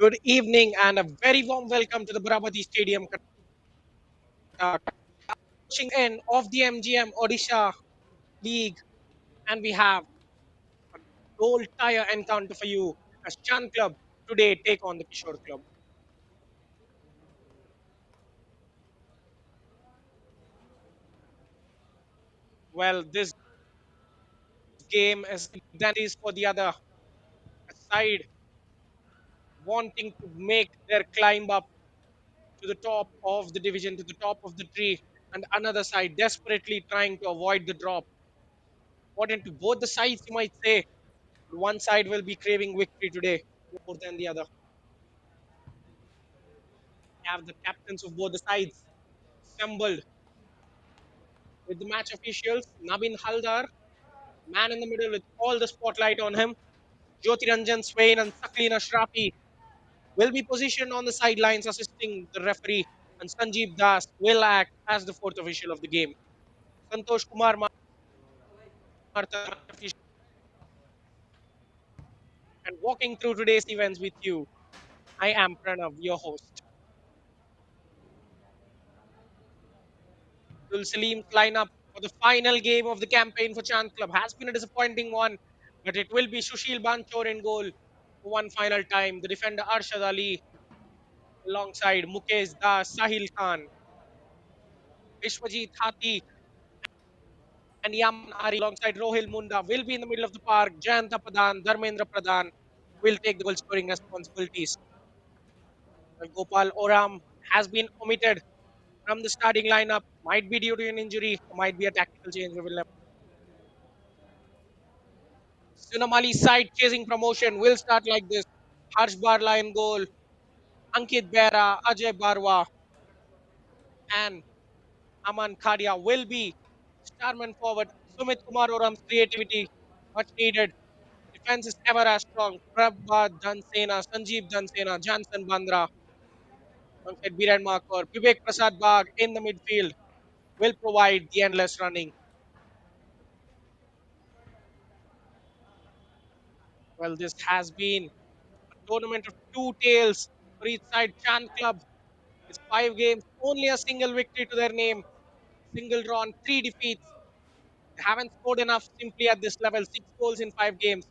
Good evening and a very warm welcome to the Barabati Stadium, Cuttack. Pushing in of the MGM ODISHA League, and we have a goal tire encounter for you as Chan Club today take on the Kishore Club. Well, this game is than is for the other side wanting to make their climb up to the top of the division, to the top of the tree, and another side desperately trying to avoid the drop. Important to both the sides, you might say. One side will be craving victory today more than the other. Have the captains of both the sides assembled with the match officials. Nabin Haldar, man in the middle with all the spotlight on him. Jyoti Ranjan Swain and Saklina Shrafi will be positioned on the sidelines assisting the referee. And Sanjeev Das will act as the fourth official of the game. Santosh Kumar Martha and walking through today's events with you. I am Pranav, your host. Abdul Salim's lineup for the final game of the campaign for Chand Club has been a disappointing one, but it will be Sushil Banchor in goal for one final time. The defender Arshad Ali alongside Mukesh Das, Sahil Khan, Vishwajit Hathi, and Yaman Ari alongside Rohil Munda will be in the middle of the park. Jayanta Pradhan, Dharmendra Pradhan will take the goal scoring responsibilities. Well, Gopal Oram has been omitted from the starting lineup, might be due to an injury, might be a tactical change. We will never. Sunamali's side chasing promotion will start like this. Harsh Barla in goal, Ankit Bera, Ajay Barwa, and Aman Khadia will be starman forward. Sumit Kumar Oram's creativity, much needed. Defense is ever as strong. Prabhat Dhansena, Sanjeev Dhansena, Jansen Bandra, alongside Biren Makor, Vivek Prasad Bagh in the midfield will provide the endless running. Well, this has been a tournament of two tails for each side. Chand Club is 5 games, only a single victory to their name, single draw, and 3 defeats. They haven't scored enough simply at this level, 6 goals in 5 games.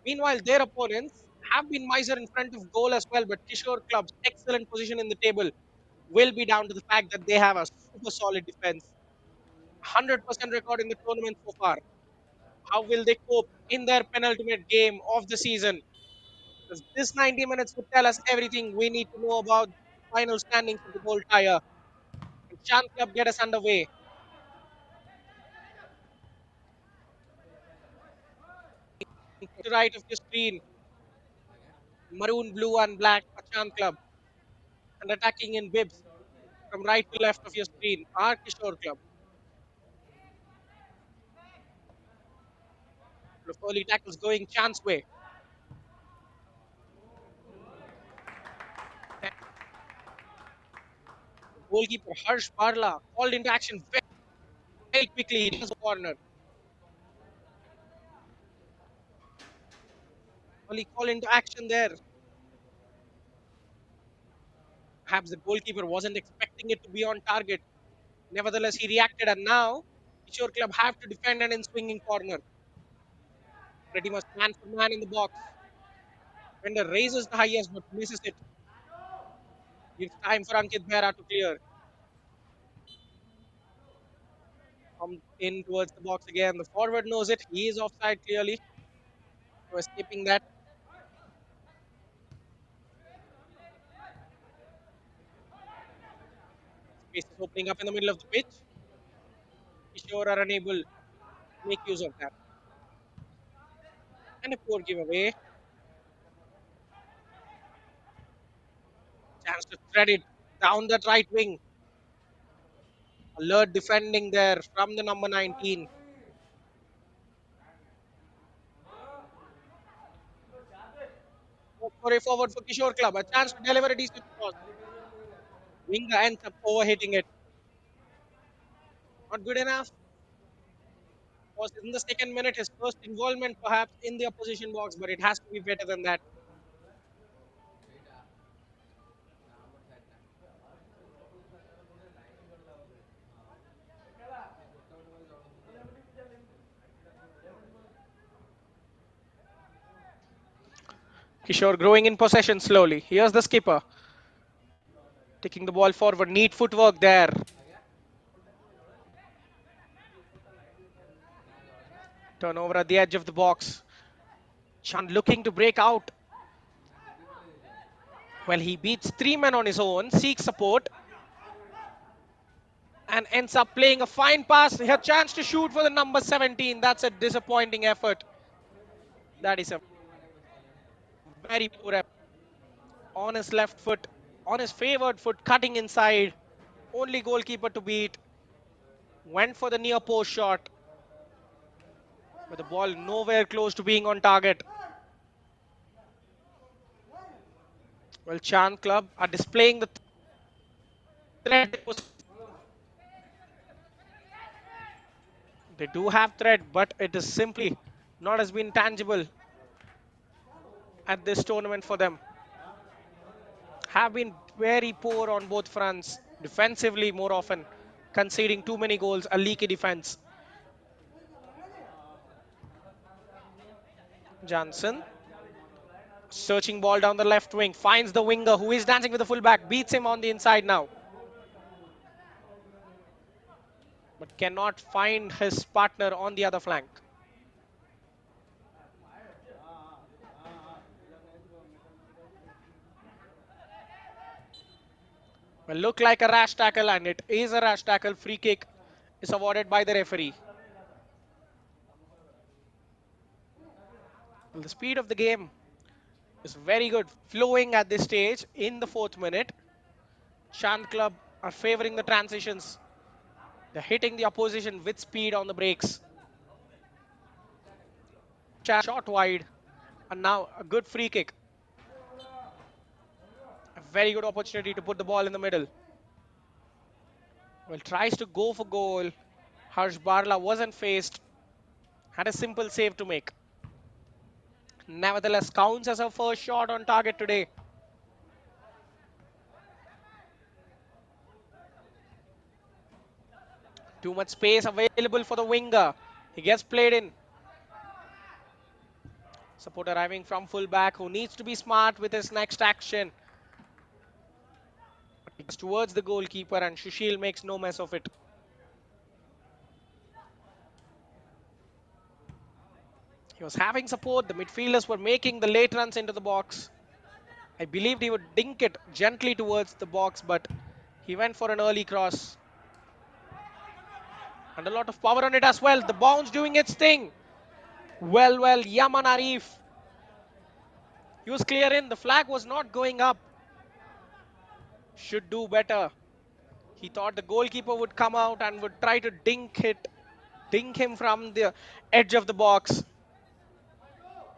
Meanwhile, their opponents have been miser in front of goal as well, but Kishore Club's excellent position in the table will be down to the fact that they have a super solid defense. 100% record in the tournament so far. How will they cope in their penultimate game of the season? Because this 90 minutes would tell us everything we need to know about final standings of the gold tire. And Chant Club get us underway. To the right of your screen, maroon, blue, and black are Chant Club. And attacking in bibs from right to left of your screen are Kishore Club. The early tackles going Chant's way. Goalkeeper Harsh Barla called into action very quickly. It was a corner. Only call into action there. Perhaps the goalkeeper wasn't expecting it to be on target. Nevertheless, he reacted, and now Kishore Club have to defend and in swinging corner. Pretty much man for man in the box. Defender raises the highest but misses it. Gives time for Ankit Behra to clear. Comes in towards the box again. The forward knows it. He is offside clearly. So escaping that. Space is opening up in the middle of the pitch. Kishore are unable to make use of that. And a poor giveaway. Chance to thread it down that right wing. Alert defending there from the number 19. For a forward for Kishore Club. A chance to deliver a decent cross. Winger ends up overhitting it. Not good enough. Was in the second minute his first involvement perhaps in the opposition box, but it has to be better than that. Kishore growing in possession slowly. Here's the skipper. Taking the ball forward. Neat footwork there. Turnover at the edge of the box. Chand looking to break out. Well, he beats three men on his own, seeks support, and ends up playing a fine pass. He had a chance to shoot for the number 17. That's a disappointing effort. That is a very poor effort. On his left foot, on his favored foot, cutting inside. Only goalkeeper to beat. Went for the near post shot, but the ball nowhere close to being on target. Well, Chand Club are displaying the threat. They do have threat, but it is simply not as been tangible at this tournament for them. Have been very poor on both fronts, defensively more often, conceding too many goals, a leaky defense. Johnson, searching ball down the left wing, finds the winger who is dancing with the fullback, beats him on the inside now, but cannot find his partner on the other flank. Well, look like a rash tackle, and it is a rash tackle. Free kick is awarded by the referee. Well, the speed of the game is very good, flowing at this stage in the 4th minute. Chand Club are favoring the transitions. They're hitting the opposition with speed on the breaks. Shot wide, and now a good free kick. A very good opportunity to put the ball in the middle. Well, tries to go for goal. Harsh Barla wasn't faced. Had a simple save to make. Nevertheless, counts as her first shot on target today. Too much space available for the winger. He gets played in. Support arriving from fullback, who needs to be smart with his next action. He goes towards the goalkeeper, and Sushil makes no mess of it. He was having support. The midfielders were making the late runs into the box. I believed he would dink it gently towards the box, but he went for an early cross. And a lot of power on it as well. The bounce doing its thing. Well, Yaman Arif. He was clear in. The flag was not going up. Should do better. He thought the goalkeeper would come out and would try to dink him from the edge of the box.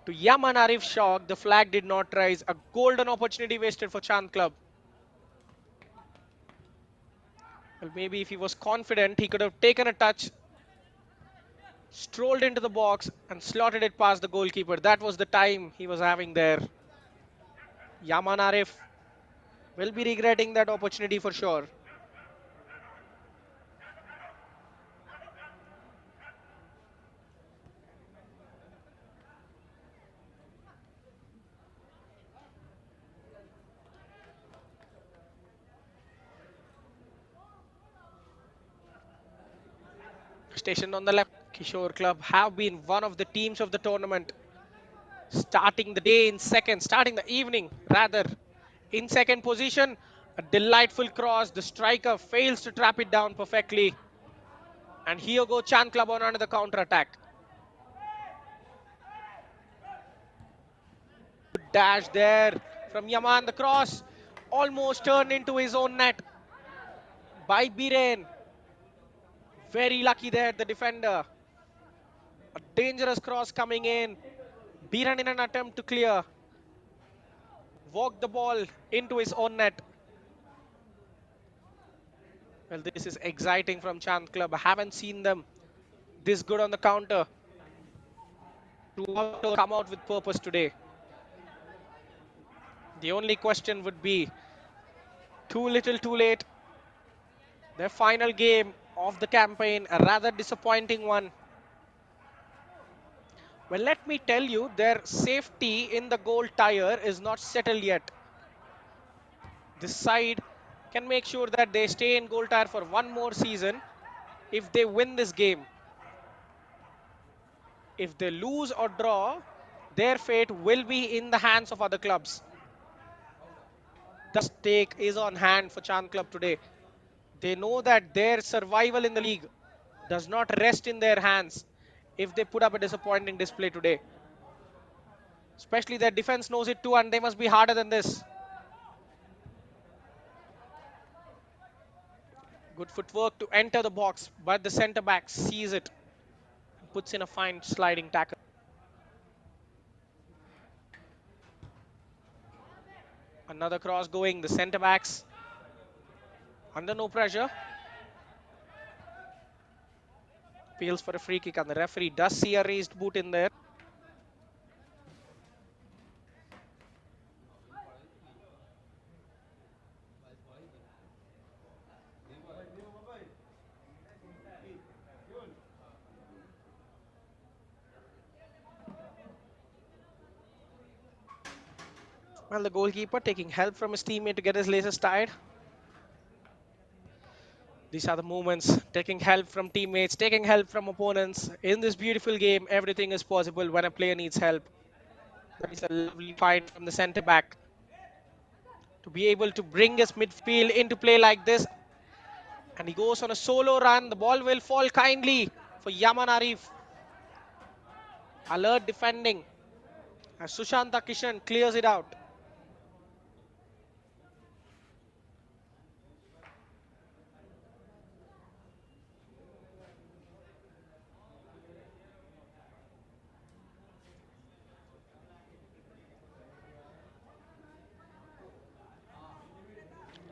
To Yaman Arif's shock, the flag did not rise. A golden opportunity wasted for Chand Club. Well, maybe if he was confident, he could have taken a touch, strolled into the box, and slotted it past the goalkeeper. That was the time he was having there. Yaman Arif will be regretting that opportunity for sure. Stationed on the left, Kishore Club have been one of the teams of the tournament. Starting the day in second, starting the evening rather, in second position. A delightful cross. The striker fails to trap it down perfectly. And here go Chand Club on another counter attack. Good dash there from Yaman. The cross almost turned into his own net by Biren. Very lucky there, the defender. A dangerous cross coming in. Biren in an attempt to clear. Walked the ball into his own net. Well, this is exciting from Chand Club. I haven't seen them this good on the counter. To come out with purpose today. The only question would be, too little too late. Their final game of the campaign, a rather disappointing one. Well, let me tell you, their safety in the goal tire is not settled yet. This side can make sure that they stay in goal tire for one more season if they win this game. If they lose or draw, their fate will be in the hands of other clubs. The stake is on hand for Chand Club today. They know that their survival in the league does not rest in their hands if they put up a disappointing display today. Especially their defense knows it too, and they must be harder than this. Good footwork to enter the box, but the centre back sees it and puts in a fine sliding tackle. Another cross going. The centre backs under no pressure. Appeals for a free kick, and the referee does see a raised boot in there. Well, the goalkeeper taking help from his teammate to get his laces tied. These are the moments, taking help from teammates, taking help from opponents. In this beautiful game, everything is possible when a player needs help. That is a lovely find from the centre back to be able to bring his midfield into play like this. And he goes on a solo run. The ball will fall kindly for Yaman Arif. Alert defending as Sushanta Kishan clears it out.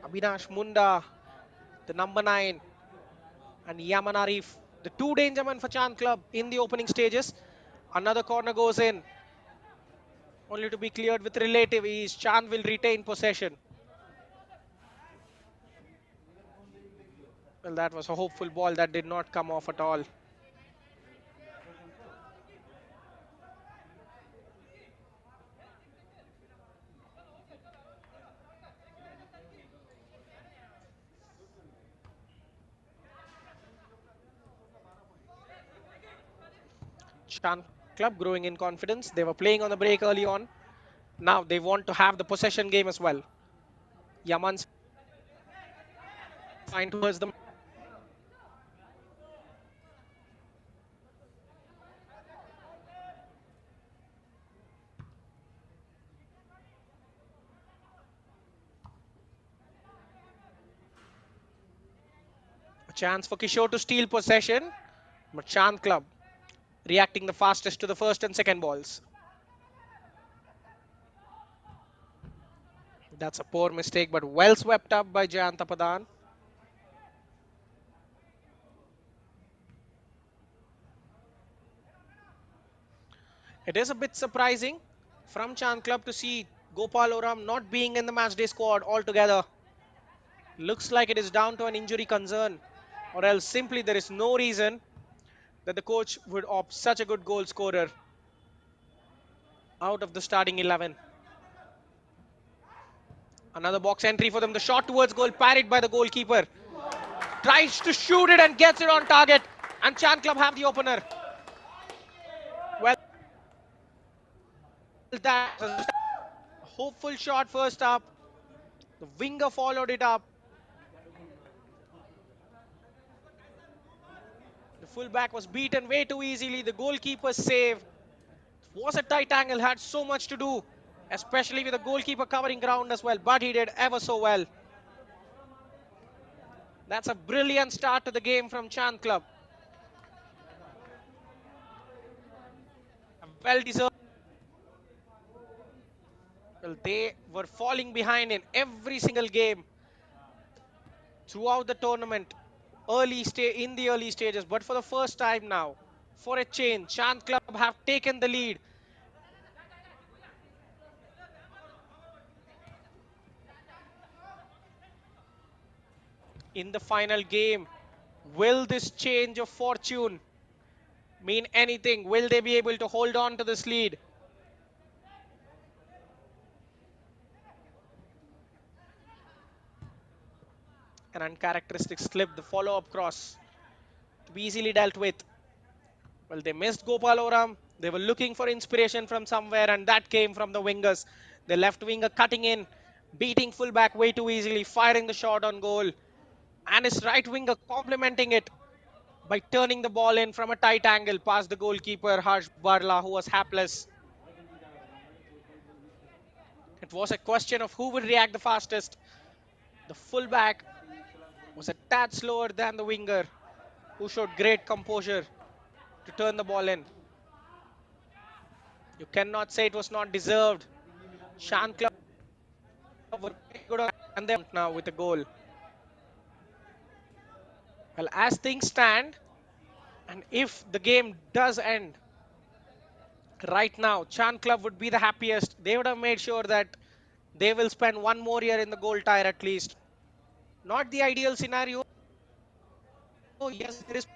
Abhinash Munda, the number 9, and Yaman Arif, the two danger men for Chand Club in the opening stages. Another corner goes in, only to be cleared with relative ease. Chand will retain possession. Well, that was a hopeful ball that did not come off at all. Chand Club growing in confidence. They were playing on the break early on. Now they want to have the possession game as well. Yaman's fine towards them. A chance for Kishore to steal possession. But Chand Club reacting the fastest to the first and second balls. That's a poor mistake, but well swept up by Jayanta Padan. It is a bit surprising from Chand Club to see Gopal Oram not being in the matchday squad altogether. Looks like it is down to an injury concern, or else simply there is no reason that the coach would opt such a good goal scorer out of the starting 11. Another box entry for them. The shot towards goal parried by the goalkeeper. Tries to shoot it and gets it on target. And Chand Club have the opener. Well, that was a hopeful shot first up. The winger followed it up. The fullback was beaten way too easily. The goalkeeper's save was a tight angle, had so much to do, especially with the goalkeeper covering ground as well. But he did ever so well. That's a brilliant start to the game from Chand Club. Well deserved. Well, they were falling behind in every single game throughout the tournament, in the early stages. But for the first time now, for a change, Chand Club have taken the lead. In the final game, will this change of fortune mean anything. Will they be able to hold on to this lead? An uncharacteristic slip, the follow up cross to be easily dealt with. Well, they missed Gopal Oram. They were looking for inspiration from somewhere, and that came from the wingers. The left winger cutting in, beating fullback way too easily, firing the shot on goal, and his right winger complementing it by turning the ball in from a tight angle past the goalkeeper Harsh Barla, who was hapless. It was a question of who would react the fastest. The fullback was a tad slower than the winger, who showed great composure to turn the ball in. You cannot say it was not deserved. Shan Club were very good on and they now with a goal. Well, as things stand, and if the game does end right now, Chan Club would be the happiest. They would have made sure that they will spend one more year in the gold tire at least. Not the ideal scenario. Yes, there is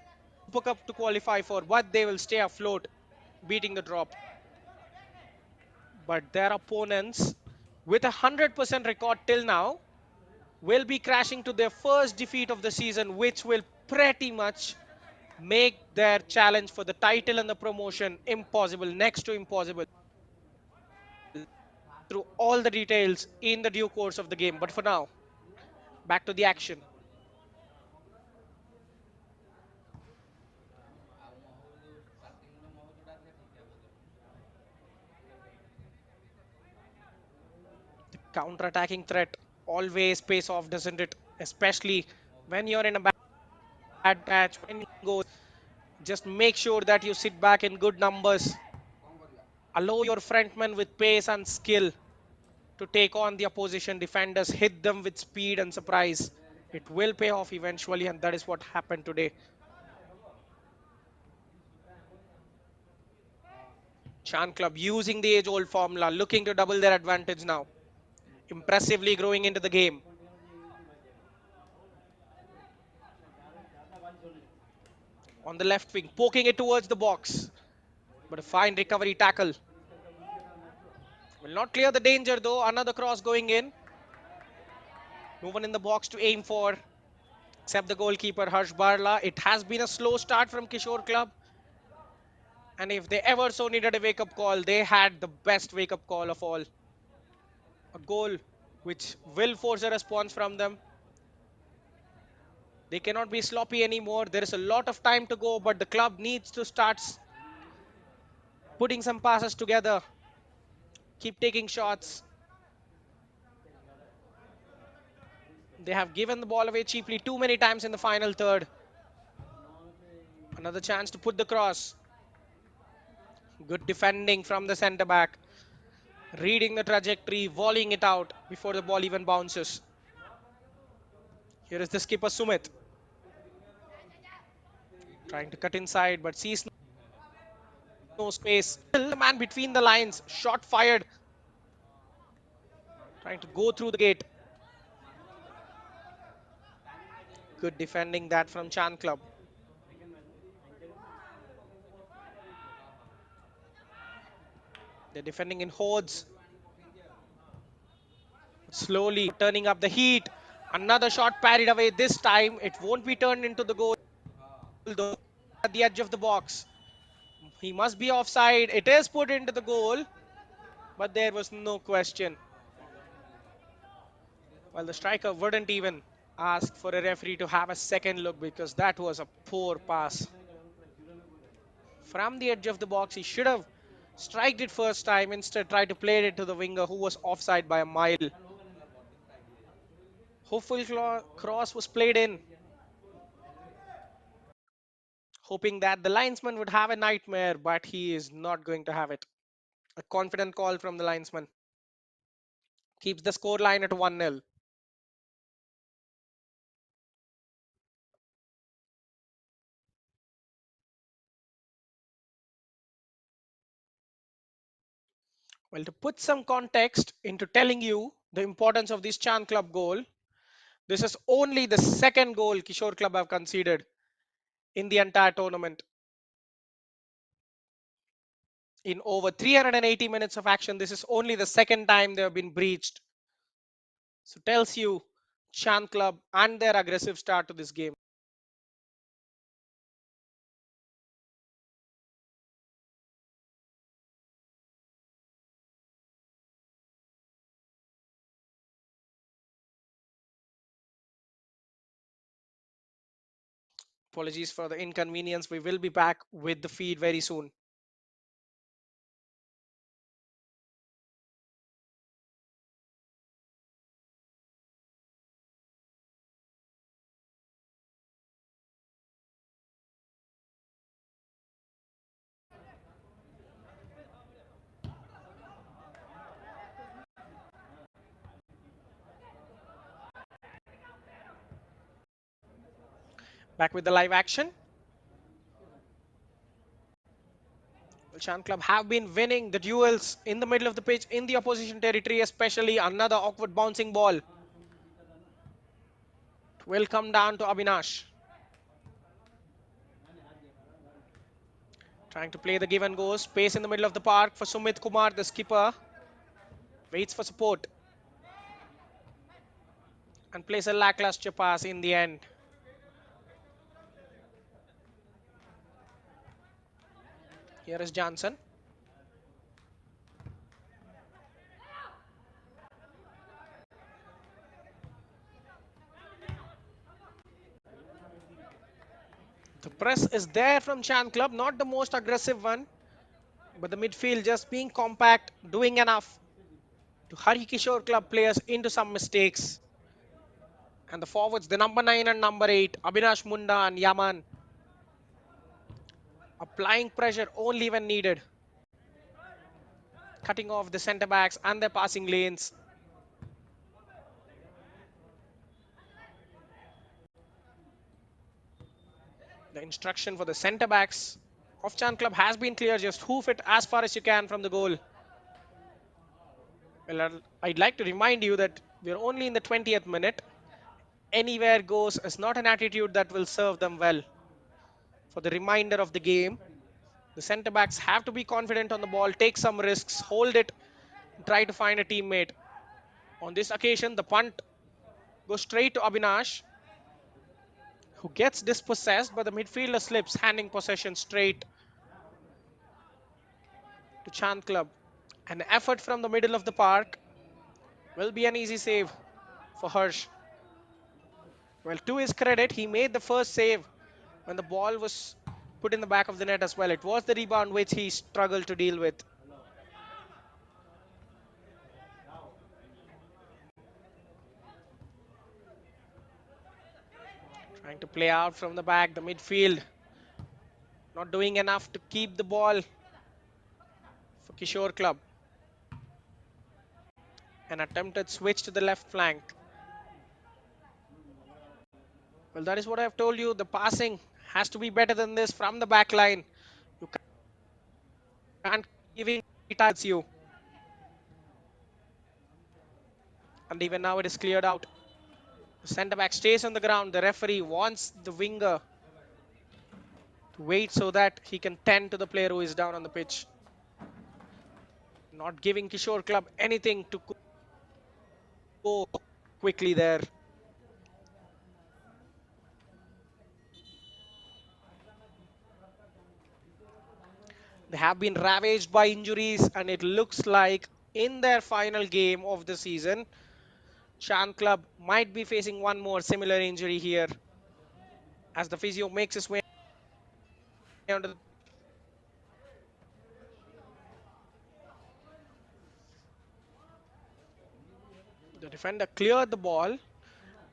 Super Cup to qualify for, but they will stay afloat, beating the drop. But their opponents, with a 100% record till now, will be crashing to their first defeat of the season, which will pretty much make their challenge for the title and the promotion impossible, next to impossible, through all the details in the due course of the game. But for now, back to the action. The counter-attacking threat always pays off, doesn't it? Especially when you're in a bad patch, when you go, just make sure that you sit back in good numbers. Allow your frontmen with pace and skill to take on the opposition defenders, hit them with speed and surprise. It will pay off eventually, and that is what happened today. Chan Club using the age old formula, looking to double their advantage now. Impressively growing into the game. On the left wing, poking it towards the box. But a fine recovery tackle. Will not clear the danger though. Another cross going in. No one in the box to aim for, except the goalkeeper Harsh Barla. It has been a slow start from Kishore Club. And if they ever so needed a wake up call, they had the best wake up call of all. A goal which will force a response from them. They cannot be sloppy anymore. There is a lot of time to go, but the club needs to start putting some passes together. Keep taking shots. They have given the ball away cheaply too many times in the final third. Another chance to put the cross. Good defending from the centre back. Reading the trajectory, volleying it out before the ball even bounces. Here is the skipper Sumit. Trying to cut inside, but sees no space. Still the man between the lines. Shot fired. Trying to go through the gate. Good defending that from Chan Club. They're defending in hordes. Slowly turning up the heat. Another shot parried away. This time it won't be turned into the goal though. At the edge of the box. He must be offside. It is put into the goal, but there was no question. Well, the striker wouldn't even ask for a referee to have a second look because that was a poor pass. From the edge of the box, he should have striked it first time. Instead, tried to play it to the winger who was offside by a mile. Hopeful cross was played in, hoping that the linesman would have a nightmare, but he is not going to have it. A confident call from the linesman keeps the score line at 1-0. Well, to put some context into telling you the importance of this Chan Club goal, this is only the second goal Kishore Club have conceded in the entire tournament. In over 380 minutes of action, this is only the second time they have been breached. So tells you Chant Club and their aggressive start to this game. Apologies for the inconvenience. We will be back with the feed very soon. Back with the live action. Well, Chant Club have been winning the duels in the middle of the pitch in the opposition territory, especially another awkward bouncing ball. It will come down to Abhinash. Trying to play the give and go. Space in the middle of the park for Sumit Kumar, the skipper. Waits for support. And plays a lackluster pass in the end. Here is Johnson. The press is there from Chant Club, not the most aggressive one, but the midfield just being compact, doing enough to hurry Kishore Club players into some mistakes. And the forwards, the number 9 and number 8, Abhinash Munda and Yaman, applying pressure only when needed, cutting off the centre backs and their passing lanes. The instruction for the centre backs of Chant Club has been clear: just hoof it as far as you can from the goal. Well, I'd like to remind you that we're only in the 20th minute. Anywhere goes is not an attitude that will serve them well for the remainder of the game. The centre backs have to be confident on the ball, take some risks, hold it, try to find a teammate. On this occasion, the punt goes straight to Abhinash, who gets dispossessed, but the midfielder slips, handing possession straight to Chant Club. An effort from the middle of the park will be an easy save for Harsh. Well, to his credit, he made the first save when the ball was put in the back of the net as well. It was the rebound which he struggled to deal with. Trying to play out from the back, the midfield not doing enough to keep the ball for Kishore Club. An attempted switch to the left flank. Well, that is what I've told you. The passing has to be better than this from the back line. You can't giving targets you. And even now it is cleared out. The centre back stays on the ground. The referee wants the winger to wait so that he can tend to the player who is down on the pitch. Not giving Kishore Club anything to go quickly there. They have been ravaged by injuries, and it looks like in their final game of the season, Chant Club might be facing one more similar injury here as the physio makes his way onto the defender. Cleared the ball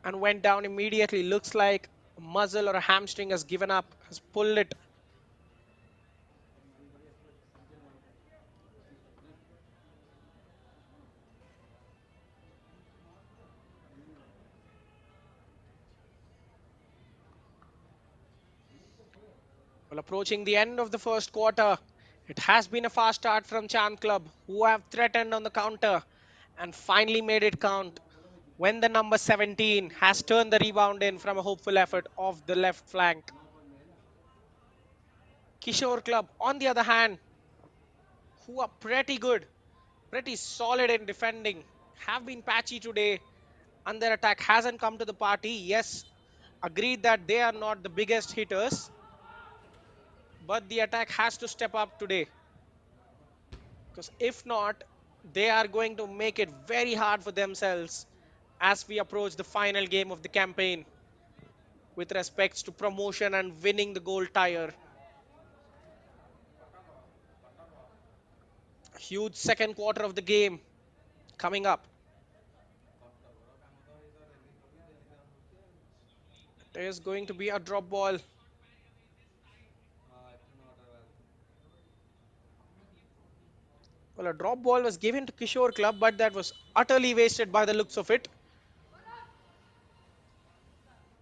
and went down immediately. Looks like a muscle or a hamstring has given up, has pulled it. Well, approaching the end of the first quarter, it has been a fast start from Chant Club, who have threatened on the counter and finally made it count when the number 17 has turned the rebound in from a hopeful effort of the left flank. Kishore Club, on the other hand, who are pretty good, pretty solid in defending, have been patchy today, and their attack hasn't come to the party. Yes, agreed that they are not the biggest hitters, but the attack has to step up today, because if not, they are going to make it very hard for themselves as we approach the final game of the campaign with respects to promotion and winning the gold tire. Huge second quarter of the game coming up. There's going to be a drop ball. Well, a drop ball was given to Kishore Club, but that was utterly wasted by the looks of it.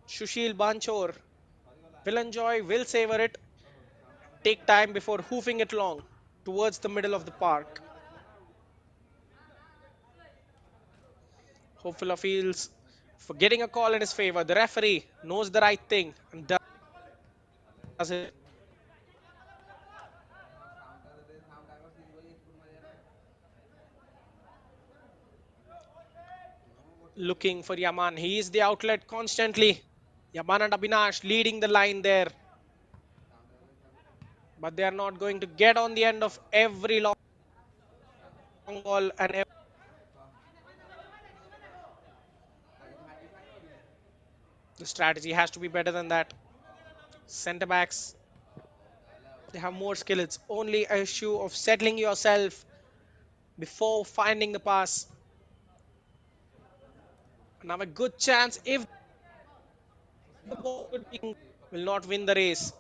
Sushil Banchor will enjoy, will savor it, take time before hoofing it long towards the middle of the park. Hopefully feels for getting a call in his favor. The referee knows the right thing and does it. Looking for Yaman. He is the outlet constantly. Yaman and Abhinash leading the line there. But they are not going to get on the end of every long ball, and the strategy has to be better than that. Centre backs, they have more skill. It's only a issue of settling yourself before finding the pass. Now a good chance if the ball could be, will not win the race.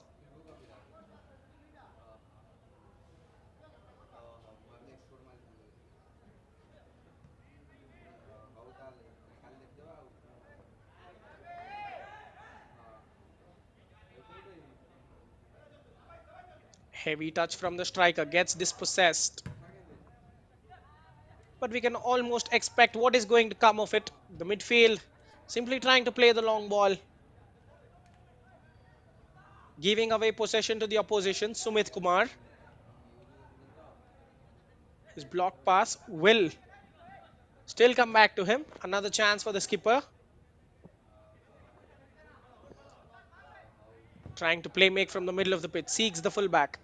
Heavy touch from the striker gets dispossessed. But we can almost expect what is going to come of it. The midfield simply trying to play the long ball, giving away possession to the opposition. Sumit Kumar, his block pass will still come back to him. Another chance for the skipper. Trying to play make from the middle of the pitch. Seeks the fullback.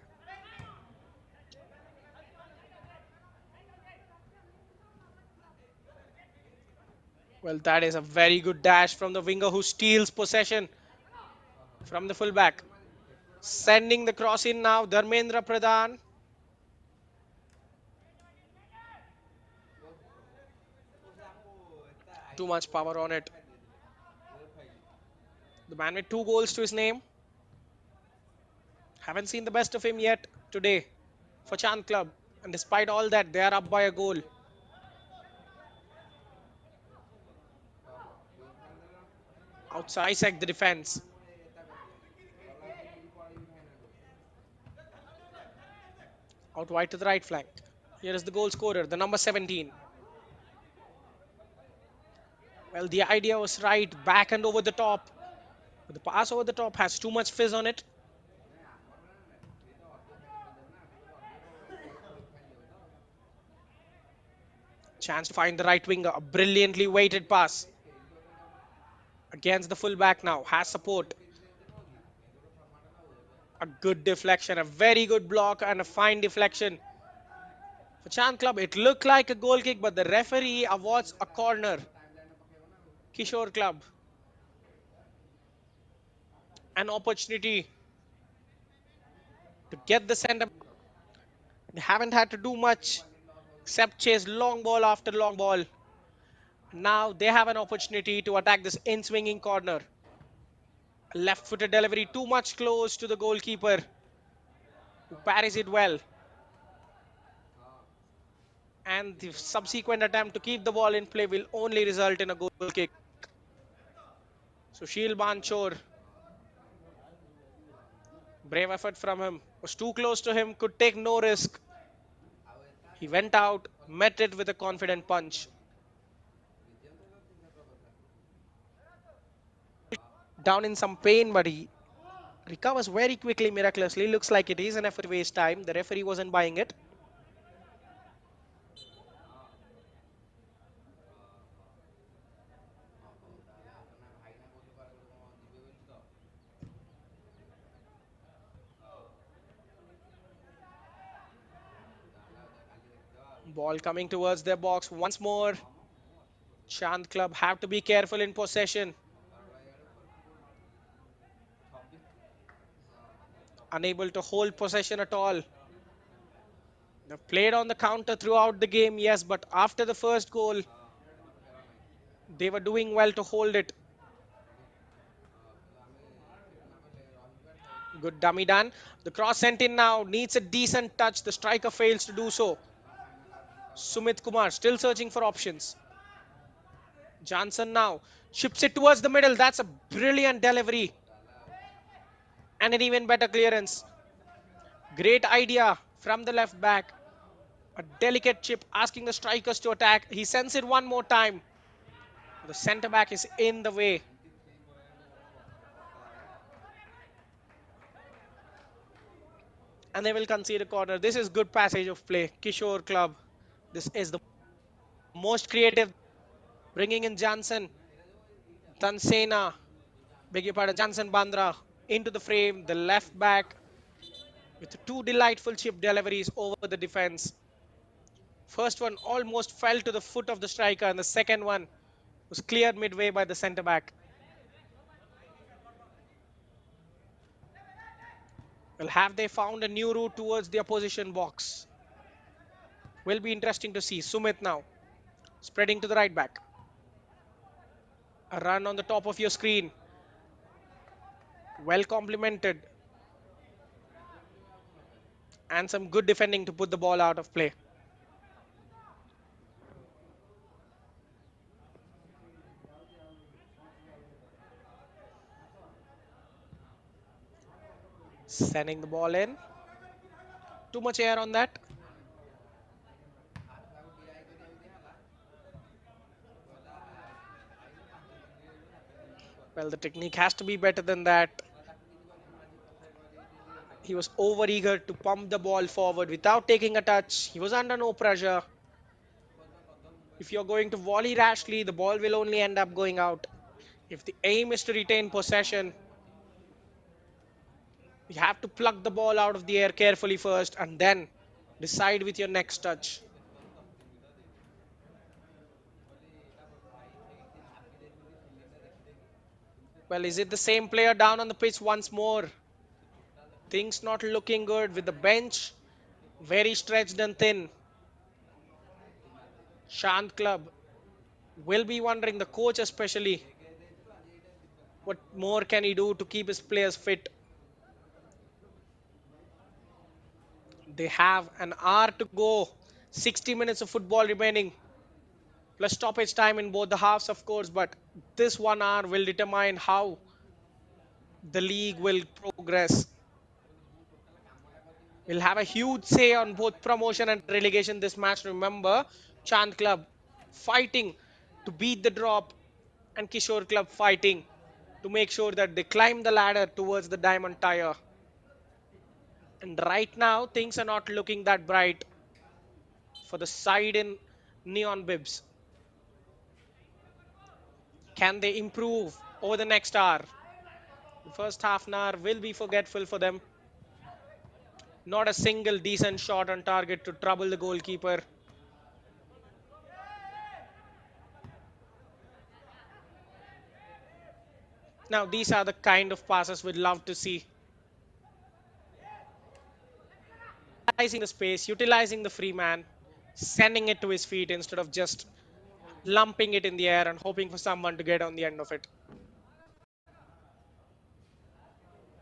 Well, that is a very good dash from the winger who steals possession from the fullback. Sending the cross in now. Dharmendra Pradhan. Too much power on it. The man with 2 goals to his name. Haven't seen the best of him yet today for Chand Club. And despite all that, they are up by a goal. Outside, dissect the defense. Out wide to the right flank. Here is the goal scorer, the number 17. Well, the idea was right, back and over the top. But the pass over the top has too much fizz on it. Chance to find the right winger. A brilliantly weighted pass. Against the fullback now. Has support. A good deflection. A very good block and a fine deflection. For Chand Club, it looked like a goal kick, but the referee awards a corner. Kishore Club, an opportunity to get the centre. They haven't had to do much except chase long ball after long ball. Now they have an opportunity to attack this in-swinging corner. Left-footed delivery too much close to the goalkeeper, who parries it well. And the subsequent attempt to keep the ball in play will only result in a goal kick. So Sushil Banchor, brave effort from him. Was too close to him, could take no risk. He went out, met it with a confident punch. Down in some pain, but he recovers very quickly, miraculously. Looks like it is an effort to waste time. The referee wasn't buying it. Ball coming towards their box once more. Chand Club have to be careful in possession. Unable to hold possession at all. They've played on the counter throughout the game, yes, but after the first goal, they were doing well to hold it. Good dummy done. The cross sent in now needs a decent touch. The striker fails to do so. Sumit Kumar still searching for options. Johnson now chips it towards the middle. That's a brilliant delivery and an even better clearance. Great idea from the left back. A delicate chip asking the strikers to attack. He sends it one more time. The centre back is in the way. And they will concede a corner. This is good passage of play. Kishore Club. This is the most creative. Bringing in Johnson, Tansena, beg your pardon, Johnson Bandra into the frame. The left back with two delightful chip deliveries over the defense. First one almost fell to the foot of the striker, and the second one was cleared midway by the centre back. Well, have they found a new route towards the opposition box? Will be interesting to see. Sumit now spreading to the right back. A run on the top of your screen. Well complemented. And some good defending to put the ball out of play. Sending the ball in. Too much air on that. Well, the technique has to be better than that. He was over eager to pump the ball forward without taking a touch. He was under no pressure. If you're going to volley rashly, the ball will only end up going out. If the aim is to retain possession, you have to pluck the ball out of the air carefully first and then decide with your next touch. Well, is it the same player down on the pitch once more? Things not looking good with the bench very stretched and thin. Shant Club will be wondering, the coach especially, what more can he do to keep his players fit? They have an hour to go, 60 minutes of football remaining, plus stoppage time in both the halves, of course. But this 1 hour will determine how the league will progress. Will have a huge say on both promotion and relegation this match. Remember, Chand Club fighting to beat the drop, and Kishore Club fighting to make sure that they climb the ladder towards the diamond tire. And right now, things are not looking that bright for the side in neon bibs. Can they improve over the next hour? The first half an hour will be forgetful for them. Not a single decent shot on target to trouble the goalkeeper. Now, these are the kind of passes we'd love to see. Utilizing the space, utilizing the free man, sending it to his feet instead of just lumping it in the air and hoping for someone to get on the end of it.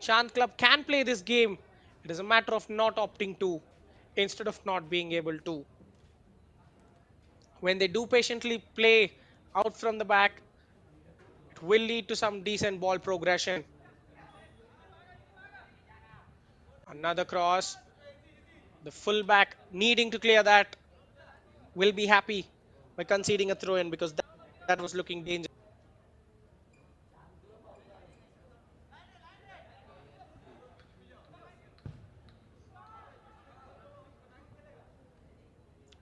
Chant Club can play this game. It is a matter of not opting to instead of not being able to. When they do patiently play out from the back, it will lead to some decent ball progression. Another cross. The fullback needing to clear that will be happy by conceding a throw in because that was looking dangerous.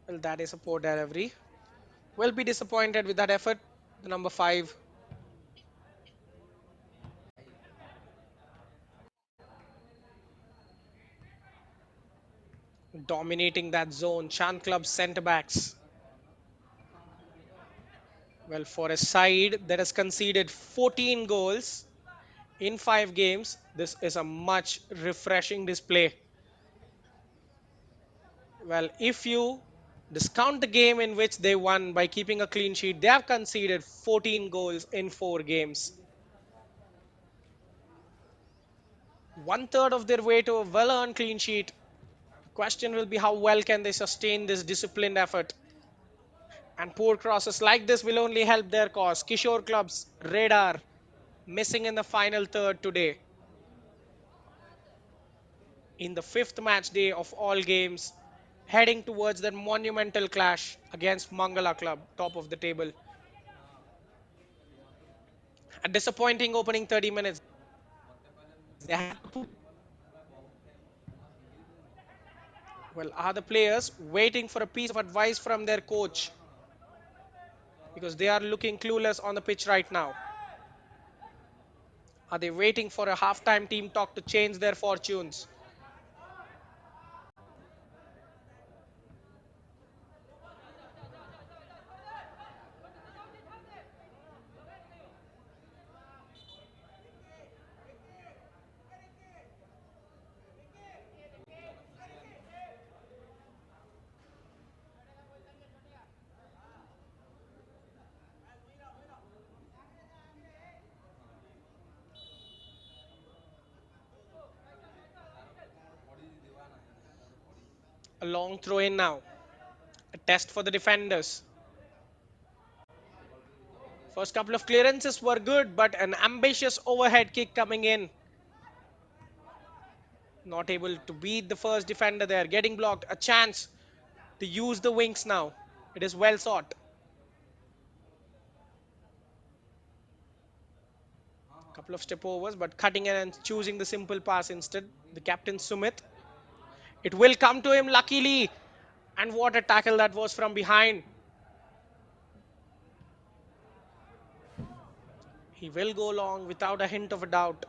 Well, that is a poor delivery. Will be disappointed with that effort. The number 5. dominating that zone. Chant Club centre backs. Well, for a side that has conceded 14 goals in 5 games, this is a much refreshing display. Well, if you discount the game in which they won by keeping a clean sheet, they have conceded 14 goals in 4 games. One third of their way to a well earned clean sheet. The question will be how well can they sustain this disciplined effort? And poor crosses like this will only help their cause. Kishore Club's radar missing in the final third today. In the fifth match day of all games, heading towards that monumental clash against Mangala Club, top of the table. A disappointing opening 30 minutes. They had to put, well, are the players waiting for a piece of advice from their coach? Because they are looking clueless on the pitch right now. Are they waiting for a halftime team talk to change their fortunes? A long throw in now. A test for the defenders. First couple of clearances were good, but an ambitious overhead kick coming in. Not able to beat the first defender there. Getting blocked. A chance to use the wings now. It is well sought. Couple of step overs, but cutting in and choosing the simple pass instead. The captain Sumit. It will come to him luckily. And what a tackle that was from behind. He will go long without a hint of a doubt.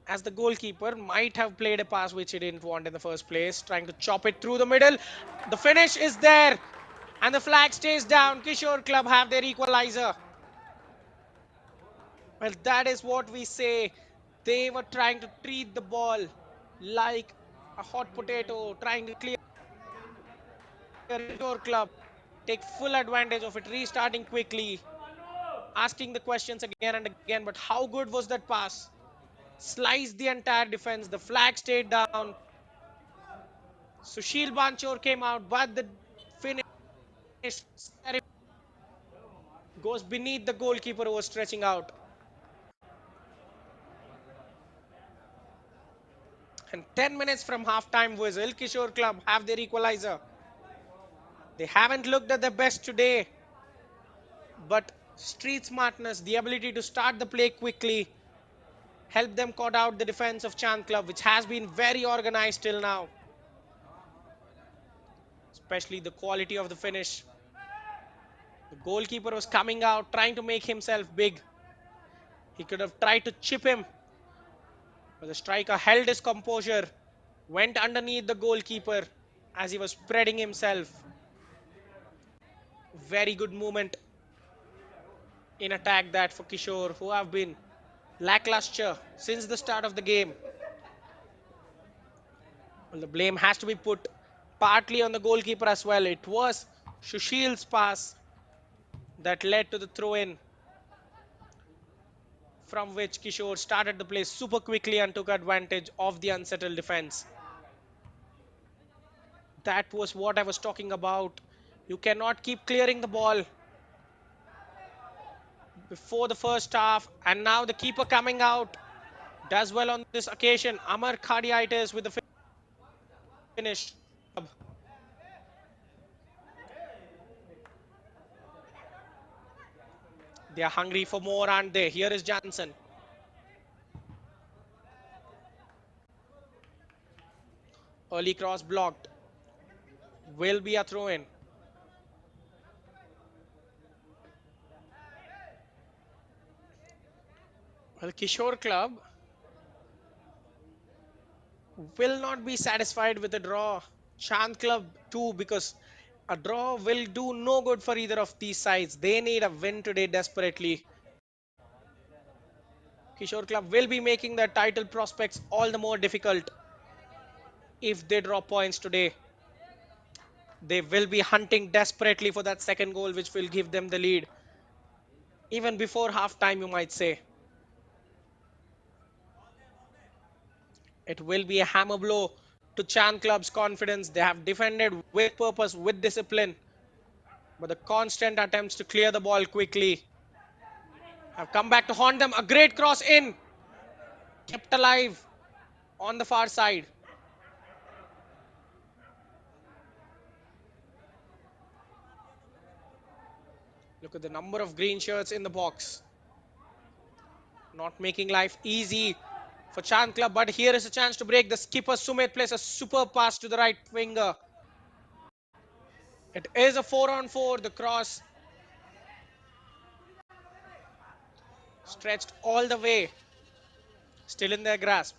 As the goalkeeper might have played a pass which he didn't want in the first place, trying to chop it through the middle. The finish is there, and the flag stays down. Kishore Club have their equalizer. Well, that is what we say. They were trying to treat the ball like a hot potato, trying to clear Kishore Club. Take full advantage of it, restarting quickly, asking the questions again and again. But how good was that pass? Sliced the entire defense. The flag stayed down. Sushil Banchor came out, but the finish goes beneath the goalkeeper who was stretching out. And 10 minutes from halftime whistle, Kishore Club have their equalizer. They haven't looked at their best today, but street smartness, the ability to start the play quickly, helped them caught out the defense of Chand Club, which has been very organized till now. Especially the quality of the finish. The goalkeeper was coming out, trying to make himself big. He could have tried to chip him, but the striker held his composure, went underneath the goalkeeper as he was spreading himself. Very good movement in attack that for Kishore, who have been lackluster since the start of the game. Well, the blame has to be put partly on the goalkeeper as well. It was Sushil's pass that led to the throw in, from which Kishore started the play super quickly and took advantage of the unsettled defense. That was what I was talking about. You cannot keep clearing the ball before the first half, and now the keeper coming out does well on this occasion. Amar Khadiaitis with the finish. They are hungry for more, aren't they? Here is Johnson. Early cross blocked. Will be a throw in. Well, Kishore Club will not be satisfied with a draw. Chant Club too, because a draw will do no good for either of these sides. They need a win today desperately. Kishore Club will be making their title prospects all the more difficult if they draw points today. They will be hunting desperately for that second goal, which will give them the lead. Even before half time, you might say. It will be a hammer blow to Chan Club's confidence. They have defended with purpose, with discipline, but the constant attempts to clear the ball quickly have come back to haunt them. A great cross in, kept alive on the far side. Look at the number of green shirts in the box. Not making life easy for Chan Club, but here is a chance to break. The skipper Sumit plays a super pass to the right winger. It is a 4-on-4. The cross stretched all the way, still in their grasp.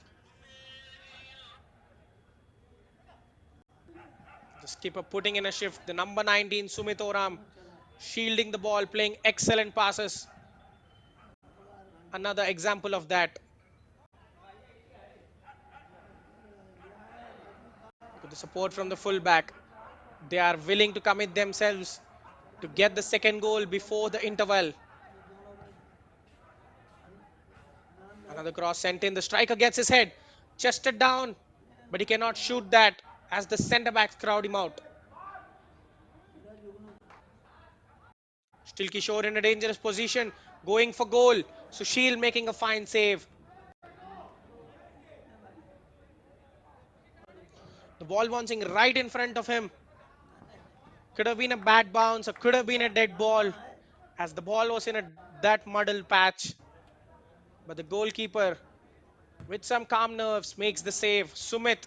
The skipper putting in a shift. The number 19 Sumit Oram shielding the ball, playing excellent passes. Another example of that. With the support from the fullback, they are willing to commit themselves to get the second goal before the interval. Another cross sent in. The striker gets his head chested down, but he cannot shoot that as the centre backs crowd him out. Still Kishore in a dangerous position, going for goal. Sushil making a fine save. The ball bouncing right in front of him. Could have been a bad bounce or could have been a dead ball as the ball was in that muddled patch. But the goalkeeper, with some calm nerves, makes the save. Sumit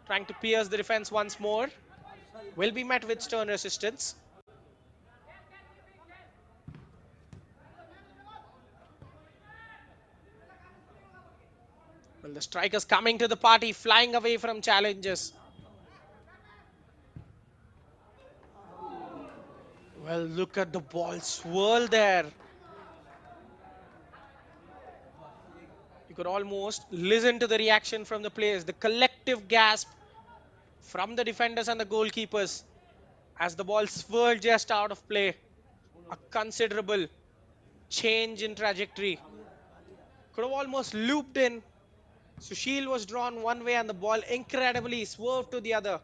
trying to pierce the defense once more. Will be met with stern resistance. Well, the strikers coming to the party, flying away from challenges. Well, look at the ball swirl there. You could almost listen to the reaction from the players, the collective gasp from the defenders and the goalkeepers as the ball swirled just out of play. A considerable change in trajectory. Could have almost looped in. Sushil was drawn one way and the ball incredibly swerved to the other.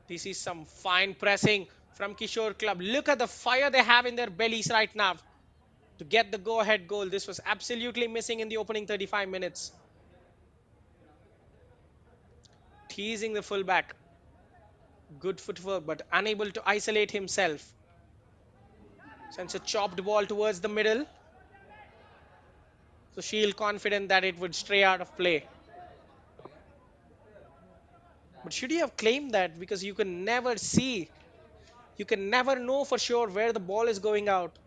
This is some fine pressing from Kishore Club. Look at the fire they have in their bellies right now to get the go-ahead goal. This was absolutely missing in the opening 35 minutes. Teasing the fullback. Good footwork, but unable to isolate himself. Sends a chopped ball towards the middle. So Shield confident that it would stray out of play. But should he have claimed that? Because you can never see, you can never know for sure where the ball is going out.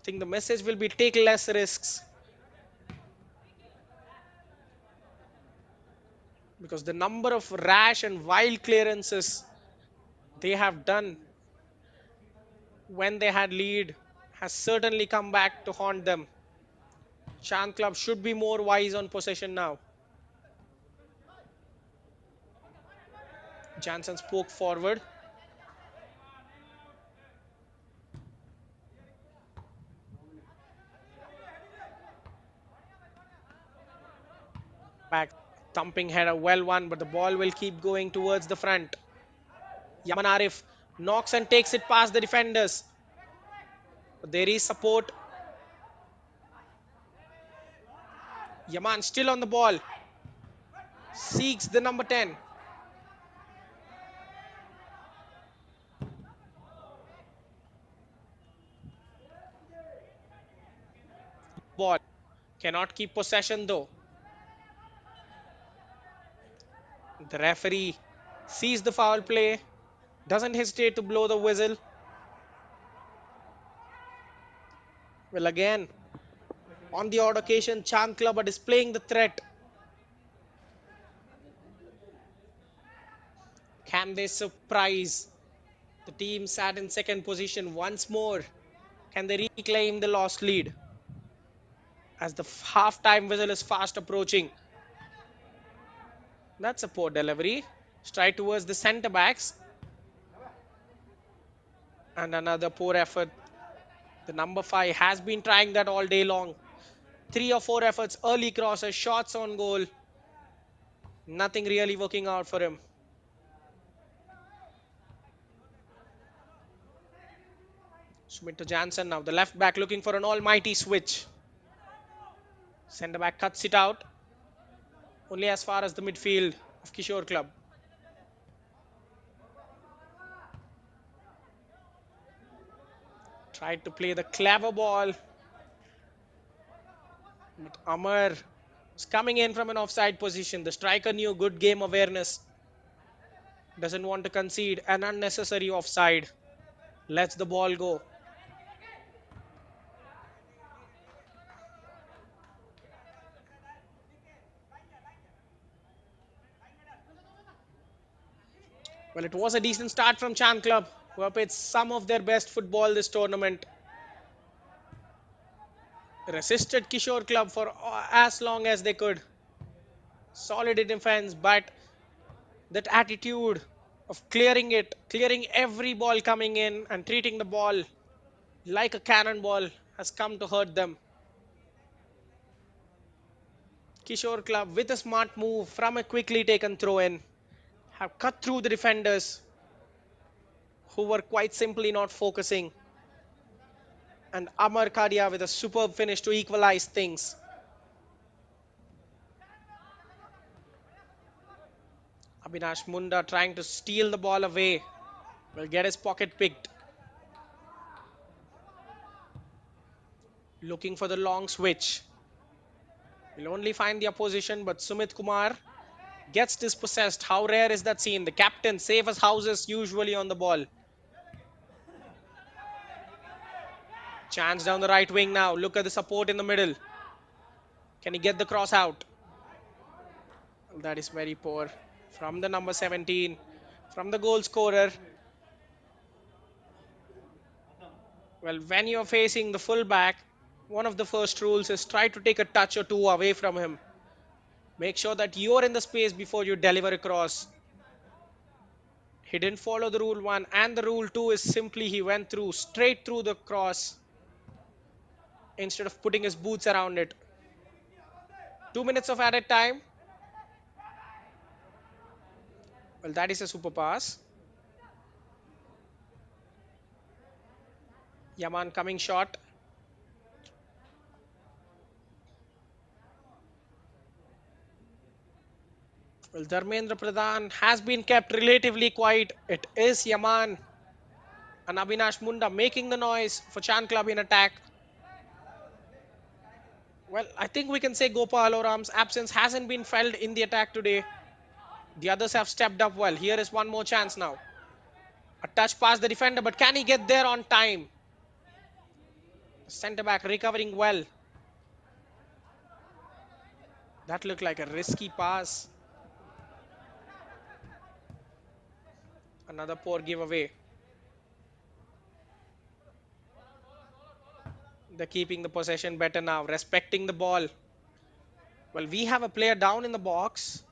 I think the message will be take less risks. Because the number of rash and wild clearances they have done when they had lead has certainly come back to haunt them. Chant Club should be more wise on possession now. Jansen spoke forward. Back thumping header, well won, but the ball will keep going towards the front. Yaman Arif knocks and takes it past the defenders. But there is support. Yaman still on the ball. Seeks the number 10. Ball. Cannot keep possession though. The referee sees the foul play. Doesn't hesitate to blow the whistle. Well, again, On the odd occasion, Chand Club are displaying the threat. Can they surprise the team sat in second position once more? Can they reclaim the lost lead? As the half-time whistle is fast approaching. That's a poor delivery. Straight towards the centre backs. And another poor effort. The number 5 has been trying that all day long. 3 or 4 efforts, early crosses, shots on goal. Nothing really working out for him. Schmidt to Jansen now. The left back looking for an almighty switch. Centre back cuts it out. Only as far as the midfield of Kishore Club. Tried to play the clever ball. But Amar was coming in from an offside position. The striker knew good game awareness. Doesn't want to concede an unnecessary offside. Lets the ball go. Well, it was a decent start from Chan Club, who have played some of their best football this tournament. Resisted Kishore Club for as long as they could. Solid in defense, but that attitude of clearing it, clearing every ball coming in and treating the ball like a cannonball has come to hurt them. Kishore Club, with a smart move from a quickly taken throw in, have cut through the defenders who were quite simply not focusing. And Amar Kadia with a superb finish to equalize things. Abhinash Munda trying to steal the ball away. Will get his pocket picked. Looking for the long switch. Will only find the opposition, but Sumit Kumar gets dispossessed. How rare is that scene? The captain, safe as houses, usually on the ball. Chance down the right wing now. Look at the support in the middle. Can he get the cross out? Well, that is very poor. From the number 17. From the goal scorer. Well, when you're facing the fullback, one of the first rules is try to take a touch or two away from him. Make sure that you're in the space before you deliver a cross. He didn't follow the rule 1, and the rule 2 is simply he went through straight through the cross instead of putting his boots around it. 2 minutes of added time. Well, that is a super pass. Yaman coming short. Well, Dharmendra Pradhan has been kept relatively quiet. It is Yaman and Abhinash Munda making the noise for Chan Club in attack. Well, I think we can say Gopal Oram's absence hasn't been felt in the attack today. The others have stepped up well. Here is one more chance now. A touch past the defender, but can he get there on time? Centre back recovering well. That looked like a risky pass. Another poor giveaway. They're keeping the possession better now, respecting the ball. Well, we have a player down in the box.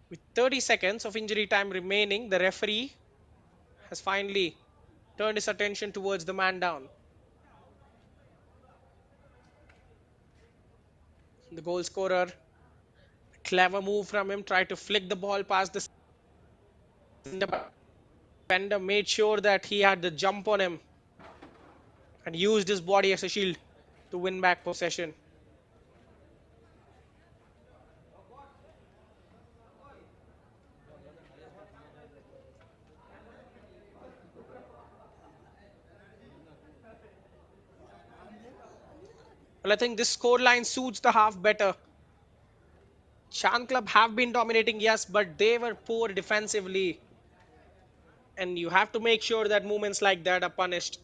With 30 seconds of injury time remaining, the referee has finally turned his attention towards the man down. The goal scorer, clever move from him, tried to flick the ball past the defender, made sure that he had the jump on him and used his body as a shield to win back possession. Well, I think this scoreline suits the half better. Chan Club have been dominating, yes, but they were poor defensively. And you have to make sure that movements like that are punished.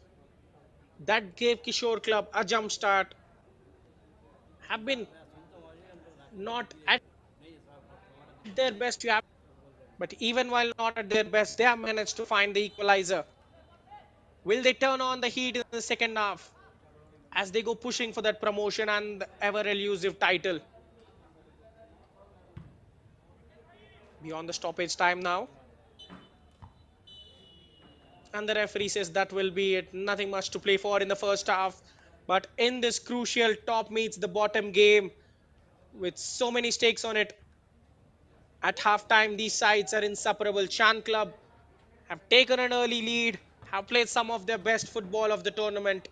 that gave Kishore Club a jump start. Have been not at their best, you have, but even while not at their best, they have managed to find the equalizer. Will they turn on the heat in the second half as they go pushing for that promotion and the ever elusive title? Beyond the stoppage time now, and the referee says that will be it. Nothing much to play for in the first half. But in this crucial top meets the bottom game with so many stakes on it, at halftime, these sides are inseparable. Chan Club have taken an early lead, have played some of their best football of the tournament,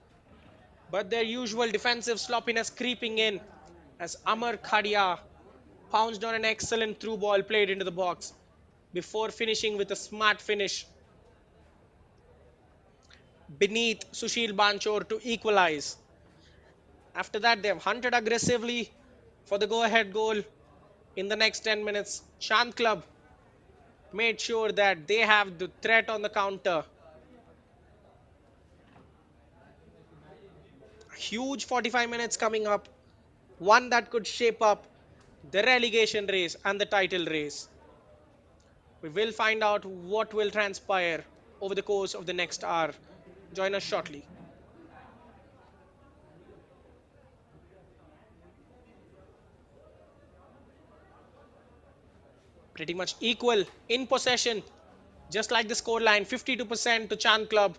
but their usual defensive sloppiness creeping in as Amar Khadia pounced on an excellent through ball played into the box before finishing with a smart finish beneath Sushil Banchor to equalize. After that, they have hunted aggressively for the go ahead goal in the next 10 minutes. Chand Club made sure that they have the threat on the counter. Huge 45 minutes coming up, one that could shape up the relegation race and the title race. We will find out what will transpire over the course of the next hour. Join us shortly. Pretty much equal in possession, just like the scoreline 52% to Chand Club.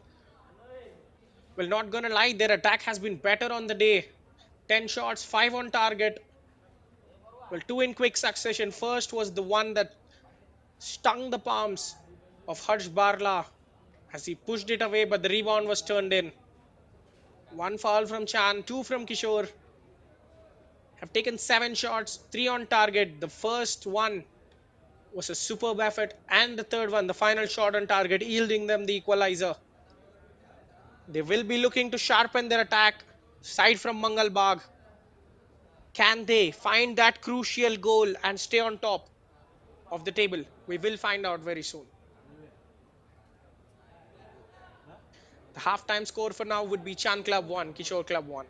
Well, not gonna lie, their attack has been better on the day. 10 shots, 5 on target. Well, 2 in quick succession. First was the one that stung the palms of Harsh Barla as he pushed it away, but the rebound was turned in. One foul from Chan, 2 from Kishore. Have taken 7 shots, 3 on target. The first one was a superb effort, and the third one, the final shot on target, yielding them the equalizer. They will be looking to sharpen their attack. Side from Mangal Bagh. Can they find that crucial goal and stay on top of the table? We will find out very soon. The halftime score for now would be Chan Club 1, Kishore Club 1.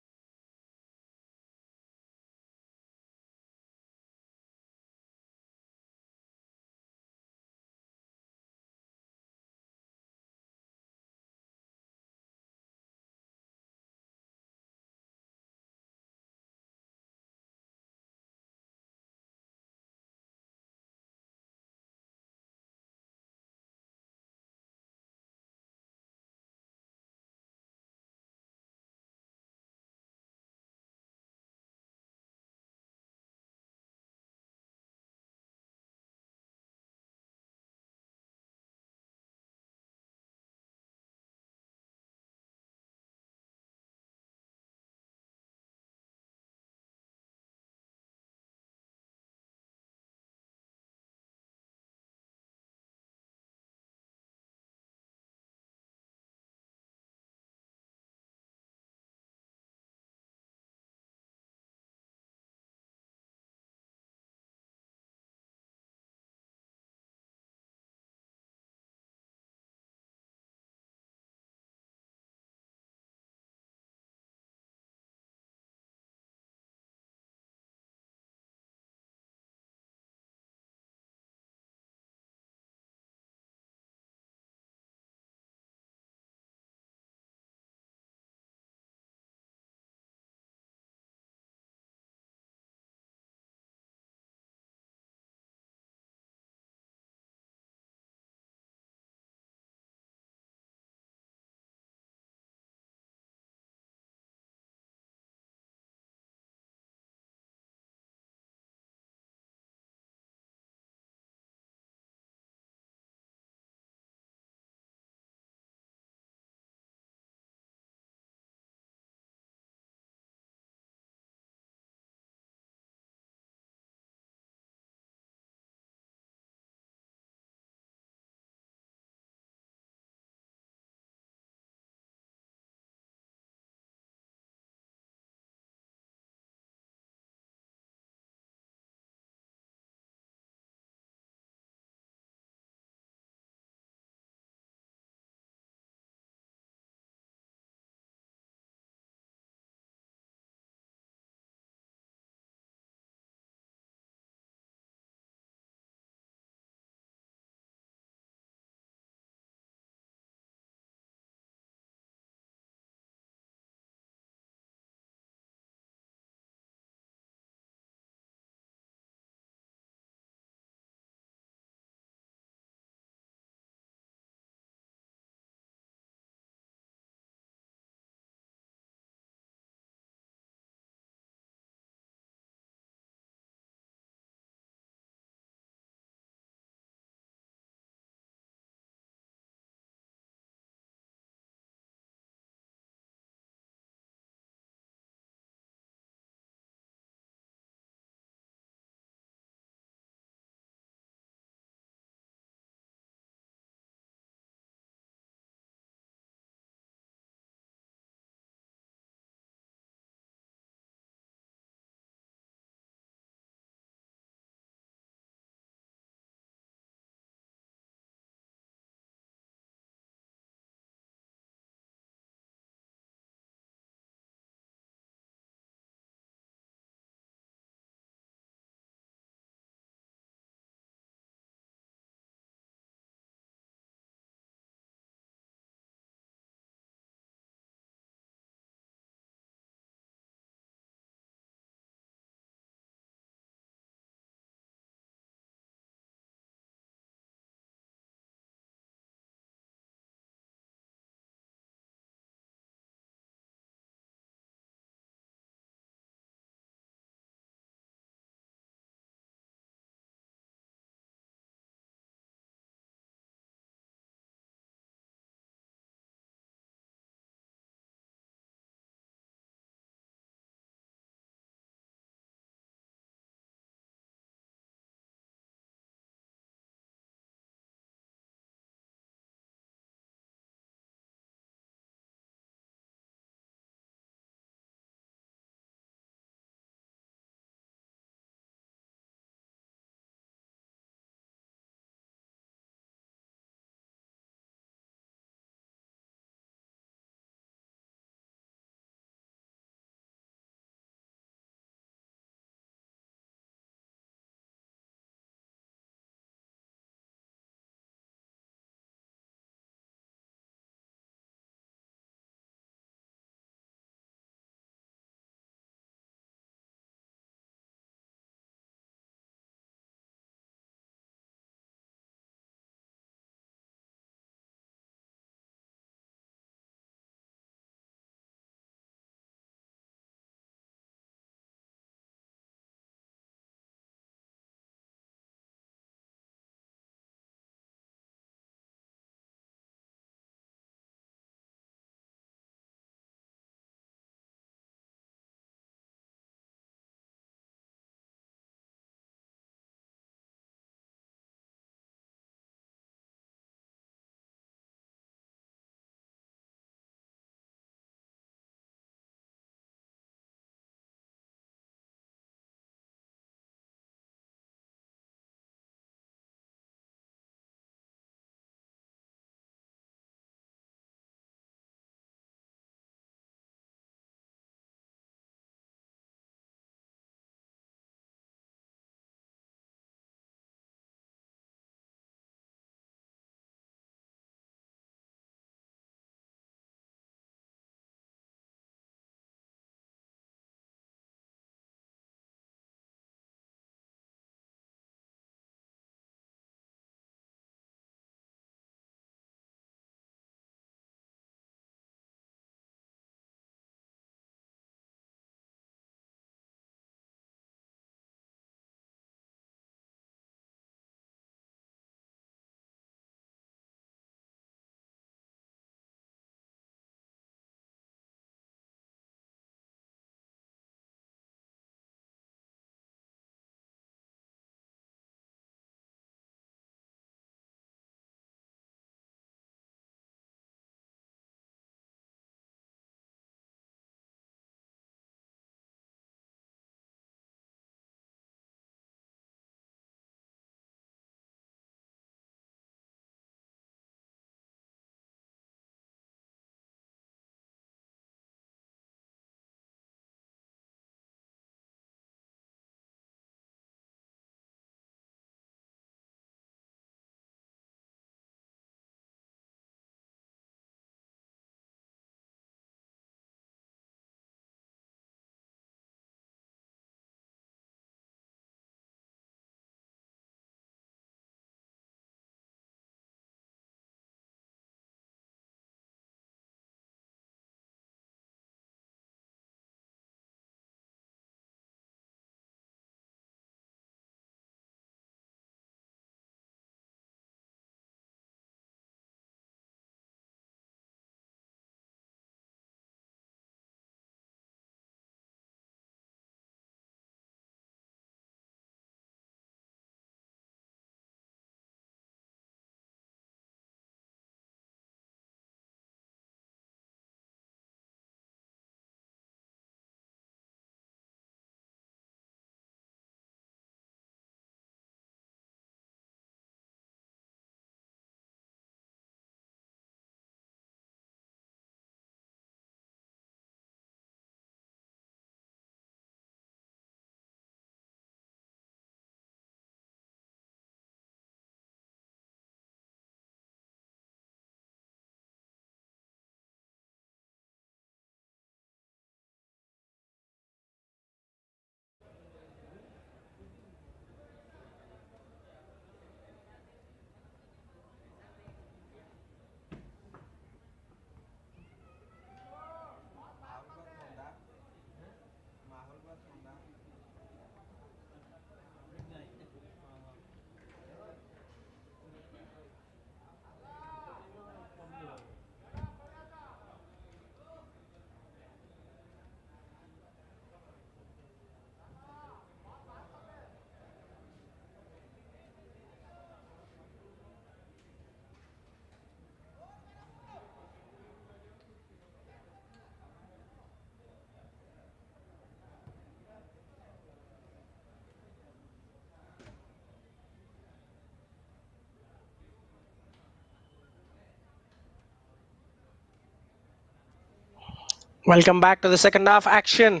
Welcome back to the second half action.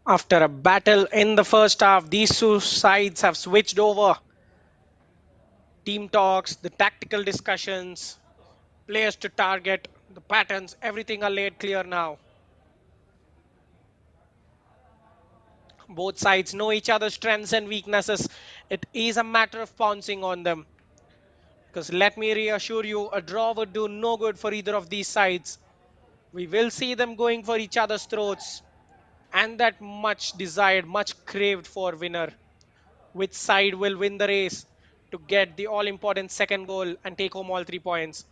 After a battle in the first half, these two sides have switched over. Team talks, the tactical discussions, players to target, the patterns, everything are laid clear now. Both sides know each other's strengths and weaknesses. It is a matter of pouncing on them. Because let me reassure you, a draw would do no good for either of these sides. We will see them going for each other's throats. And that much desired, much craved for winner. Which side will win the race to get the all important second goal and take home all 3 points?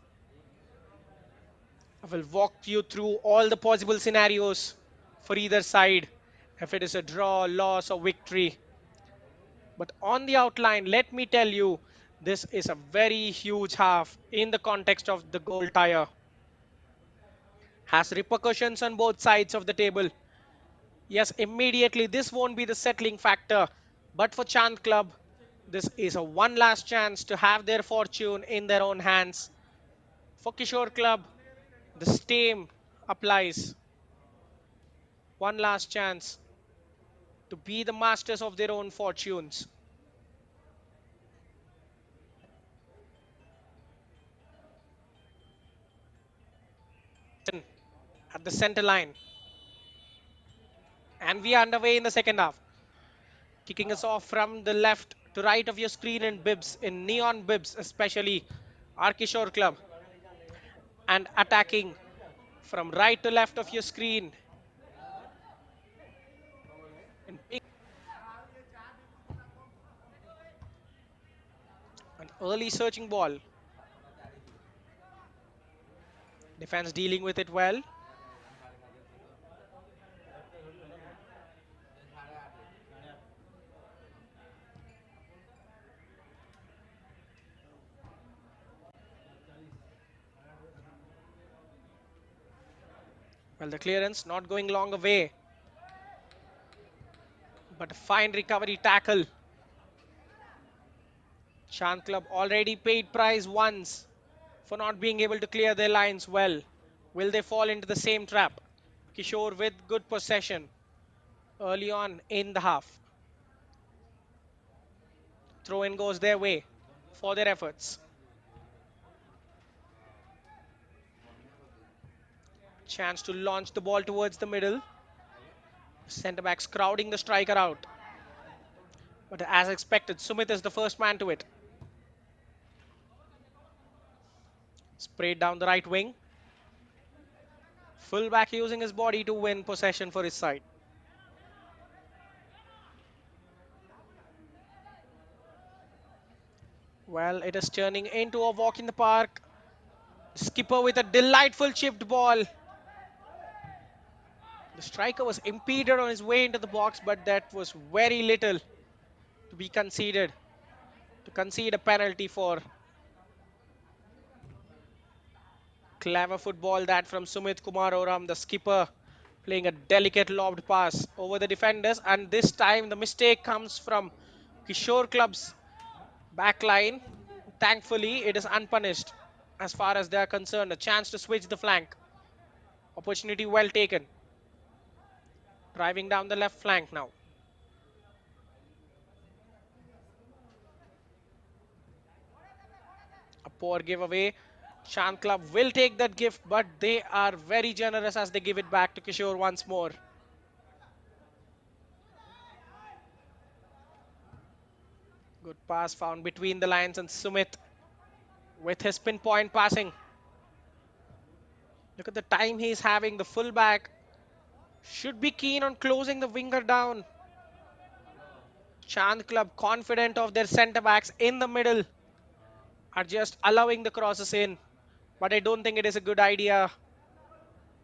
I will walk you through all the possible scenarios for either side, if it is a draw, loss, or victory. But on the outline, let me tell you, this is a very huge half in the context of the goal tire. Has repercussions on both sides of the table. Yes, immediately this won't be the settling factor. But for Chand Club, this is a one last chance to have their fortune in their own hands. For Kishore Club, the same applies. One last chance to be the masters of their own fortunes. At the center line. And we are underway in the second half. Kicking us off from the left to right of your screen in bibs, in neon bibs, especially our Kishore Club. And attacking from right to left of your screen in pink. An early searching ball. Defense dealing with it well. Well, the clearance not going long away, but a fine recovery tackle. Chand Club already paid price once for not being able to clear their lines well. Will they fall into the same trap? Kishore with good possession early on in the half. Throw in goes their way for their efforts. Chance to launch the ball towards the middle. Centre backs crowding the striker out. But as expected, Sumit is the first man to it. Sprayed down the right wing. Fullback using his body to win possession for his side. Well, it is turning into a walk in the park. Skipper with a delightful chipped ball. The striker was impeded on his way into the box, but that was very little to be conceded. To concede a penalty for. Clever football that from Sumit Kumar Oram, the skipper, playing a delicate lobbed pass over the defenders. And this time the mistake comes from Kishore Club's back line. Thankfully, it is unpunished as far as they are concerned. A chance to switch the flank. Opportunity well taken. Driving down the left flank now. A poor giveaway. Chand Club will take that gift, but they are very generous as they give it back to Kishore once more. Good pass found between the lines, and Sumit with his pinpoint passing. Look at the time he's having. The fullback should be keen on closing the winger down. Chand Club confident of their centre backs in the middle are just allowing the crosses in. But I don't think it is a good idea.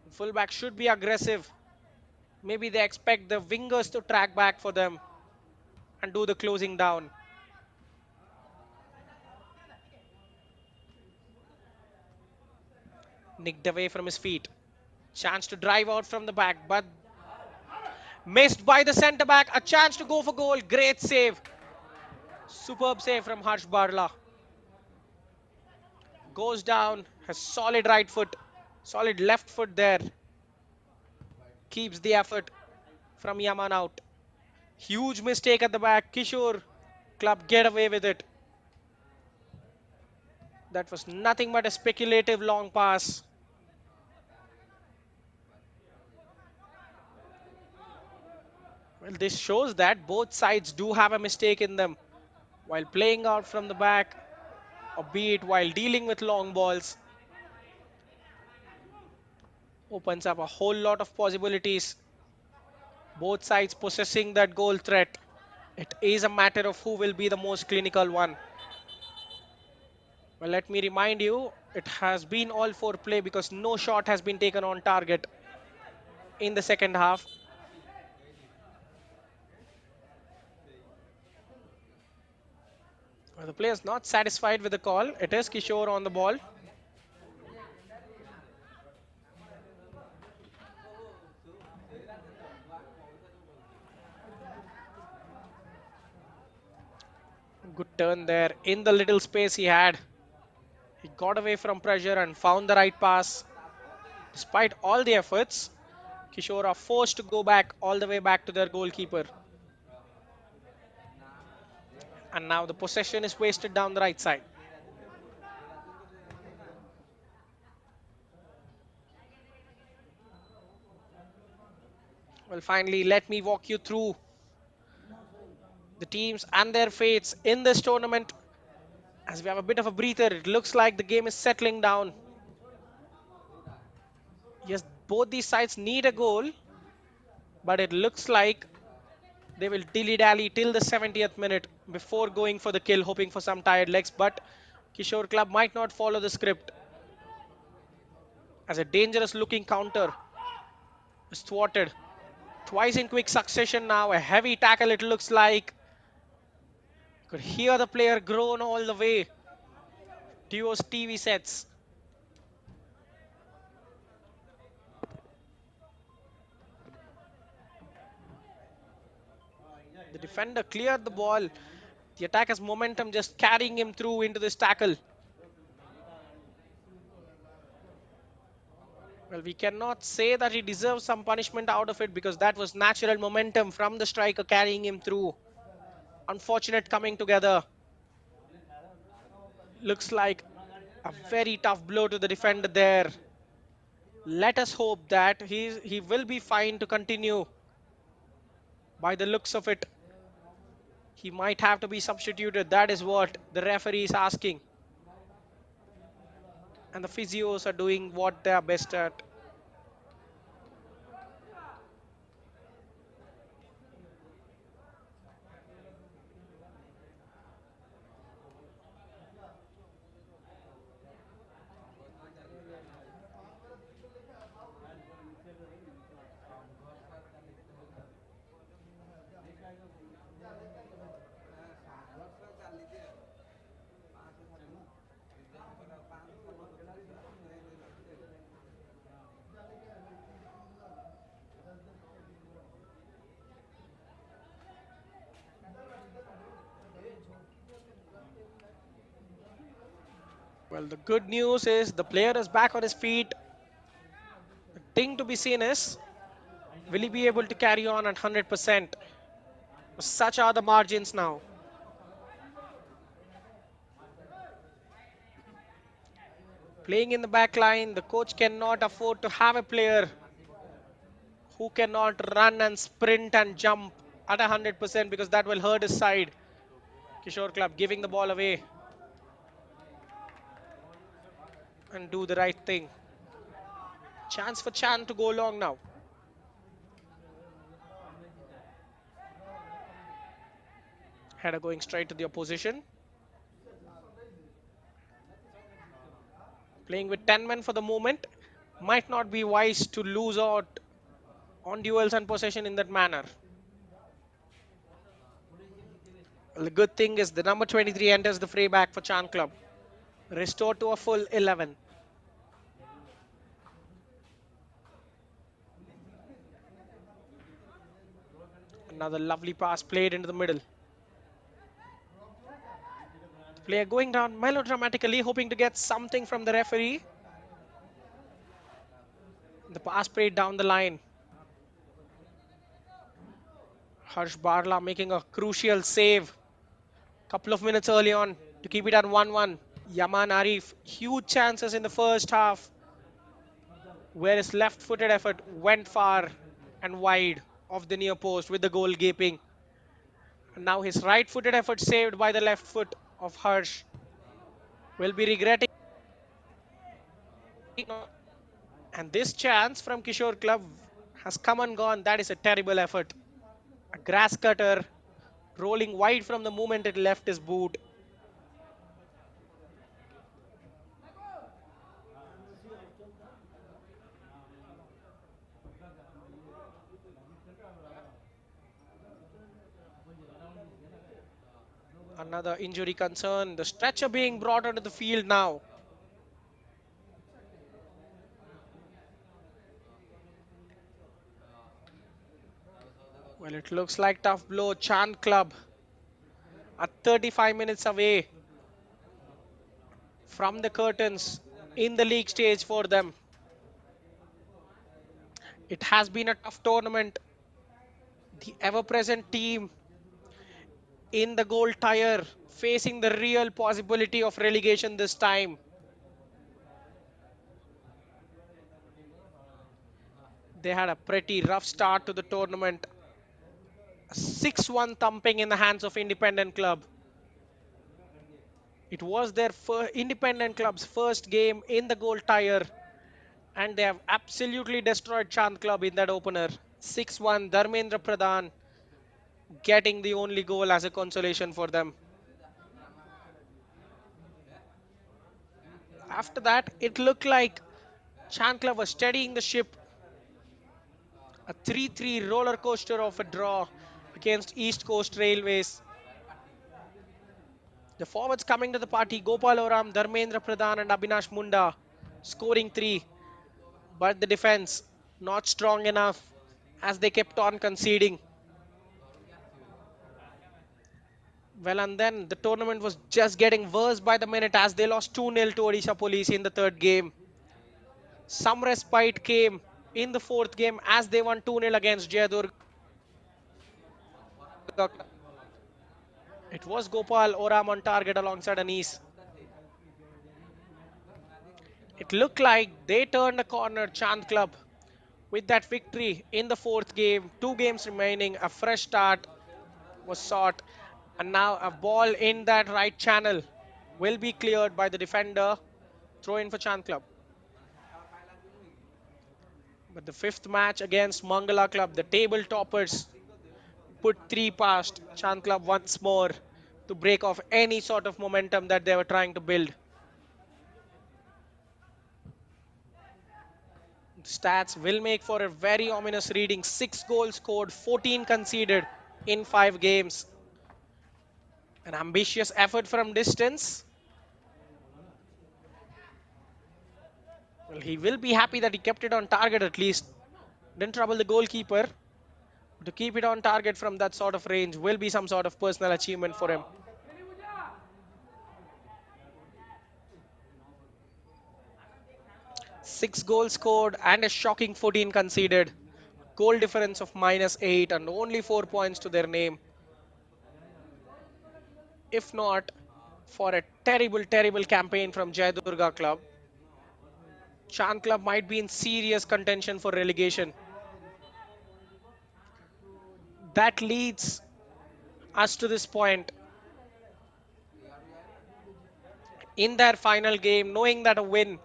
The fullback should be aggressive. Maybe they expect the wingers to track back for them and do the closing down. Nicked away from his feet. Chance to drive out from the back, but missed by the centre back. A chance to go for goal. Great save. Superb save from Harsh Barla. Goes down, has solid right foot, solid left foot there. Keeps the effort from Yaman out. Huge mistake at the back. Kishore club get away with it. That was nothing but a speculative long pass. Well, this shows that both sides do have a mistake in them while playing out from the back, or be it while dealing with long balls. Opens up a whole lot of possibilities. Both sides possessing that goal threat. It is a matter of who will be the most clinical one. Well, let me remind you, it has been all for play because no shot has been taken on target in the second half. Well, the player is not satisfied with the call. It is Kishore on the ball. Good turn there in the little space he had. He got away from pressure and found the right pass. Despite all the efforts, Kishore are forced to go back all the way back to their goalkeeper. And now the possession is wasted down the right side. Well, finally, let me walk you through the teams and their fates in this tournament. As we have a bit of a breather, it looks like the game is settling down. Yes, both these sides need a goal, but it looks like they will dilly-dally till the 70th minute before going for the kill, hoping for some tired legs. But Kishore Club might not follow the script, as a dangerous-looking counter is thwarted. Twice in quick succession now, a heavy tackle it looks like. You could hear the player groan all the way to your TV sets. The defender cleared the ball. The attacker's momentum just carrying him through into this tackle. Well, we cannot say that he deserves some punishment out of it because that was natural momentum from the striker carrying him through. Unfortunate coming together. Looks like a very tough blow to the defender there. Let us hope that he will be fine to continue. By the looks of it, he might have to be substituted. That is what the referee is asking. And the physios are doing what they are best at. Well, the good news is the player is back on his feet. The thing to be seen is, will he be able to carry on at 100%? Such are the margins now. Playing in the back line, the coach cannot afford to have a player who cannot run and sprint and jump at 100% because that will hurt his side. Kishore Club giving the ball away and do the right thing. Chance for Chan to go long now. Header going straight to the opposition. Playing with 10 men for the moment. Might not be wise to lose out on duels and possession in that manner. Well, the good thing is the number 23 enters the fray back for Chan Club. Restored to a full 11. Another lovely pass played into the middle. Player going down melodramatically, hoping to get something from the referee. The pass played down the line. Harsh Barla making a crucial save couple of minutes early on to keep it at 1-1. Yaman Arif, huge chances in the first half, where his left-footed effort went far and wide of the near post with the goal gaping. And now his right-footed effort saved by the left foot of Harsh will be regretting. And this chance from Kishore Club has come and gone. That is a terrible effort. A grass cutter rolling wide from the moment it left his boot. Another injury concern. The stretcher being brought onto the field now. Well, it looks like tough blow. Chand Club are 35 minutes away from the curtains in the league stage for them. It has been a tough tournament. The ever-present team in the goal tire facing the real possibility of relegation this time. They had a pretty rough start to the tournament. A 6-1 thumping in the hands of Independent Club. It was their Independent Club's first game in the goal tire, and they have absolutely destroyed Chand Club in that opener. 6-1, Dharmendra Pradhan getting the only goal as a consolation for them. After that, it looked like Chand Club was steadying the ship. A 3-3 roller coaster of a draw against East Coast Railways. The forwards coming to the party, Gopal Oram, Dharmendra Pradhan and Abhinash Munda scoring 3. But the defense not strong enough as they kept on conceding. Well, and then the tournament was just getting worse by the minute as they lost 2-0 to Odisha Police in the third game. Some respite came in the fourth game as they won 2-0 against Jayadurga. It was Gopal Oram on target alongside Anis. It looked like they turned a corner, Chand Club, with that victory in the fourth game. 2 games remaining, a fresh start was sought. And now a ball in that right channel will be cleared by the defender. Throw in for Chand Club. But the fifth match against Mangala Club, the table toppers, put 3 past Chand Club once more to break off any sort of momentum that they were trying to build. The stats will make for a very ominous reading. 6 goals scored, 14 conceded in 5 games. An ambitious effort from distance. Well, he will be happy that he kept it on target at least. Didn't trouble the goalkeeper. To keep it on target from that sort of range will be some sort of personal achievement for him. 6 goals scored and a shocking 14 conceded. Goal difference of -8 and only 4 points to their name. If not for a terrible, terrible campaign from Jayadurga Club, Chand Club might be in serious contention for relegation. That leads us to this point. In their final game, knowing that a win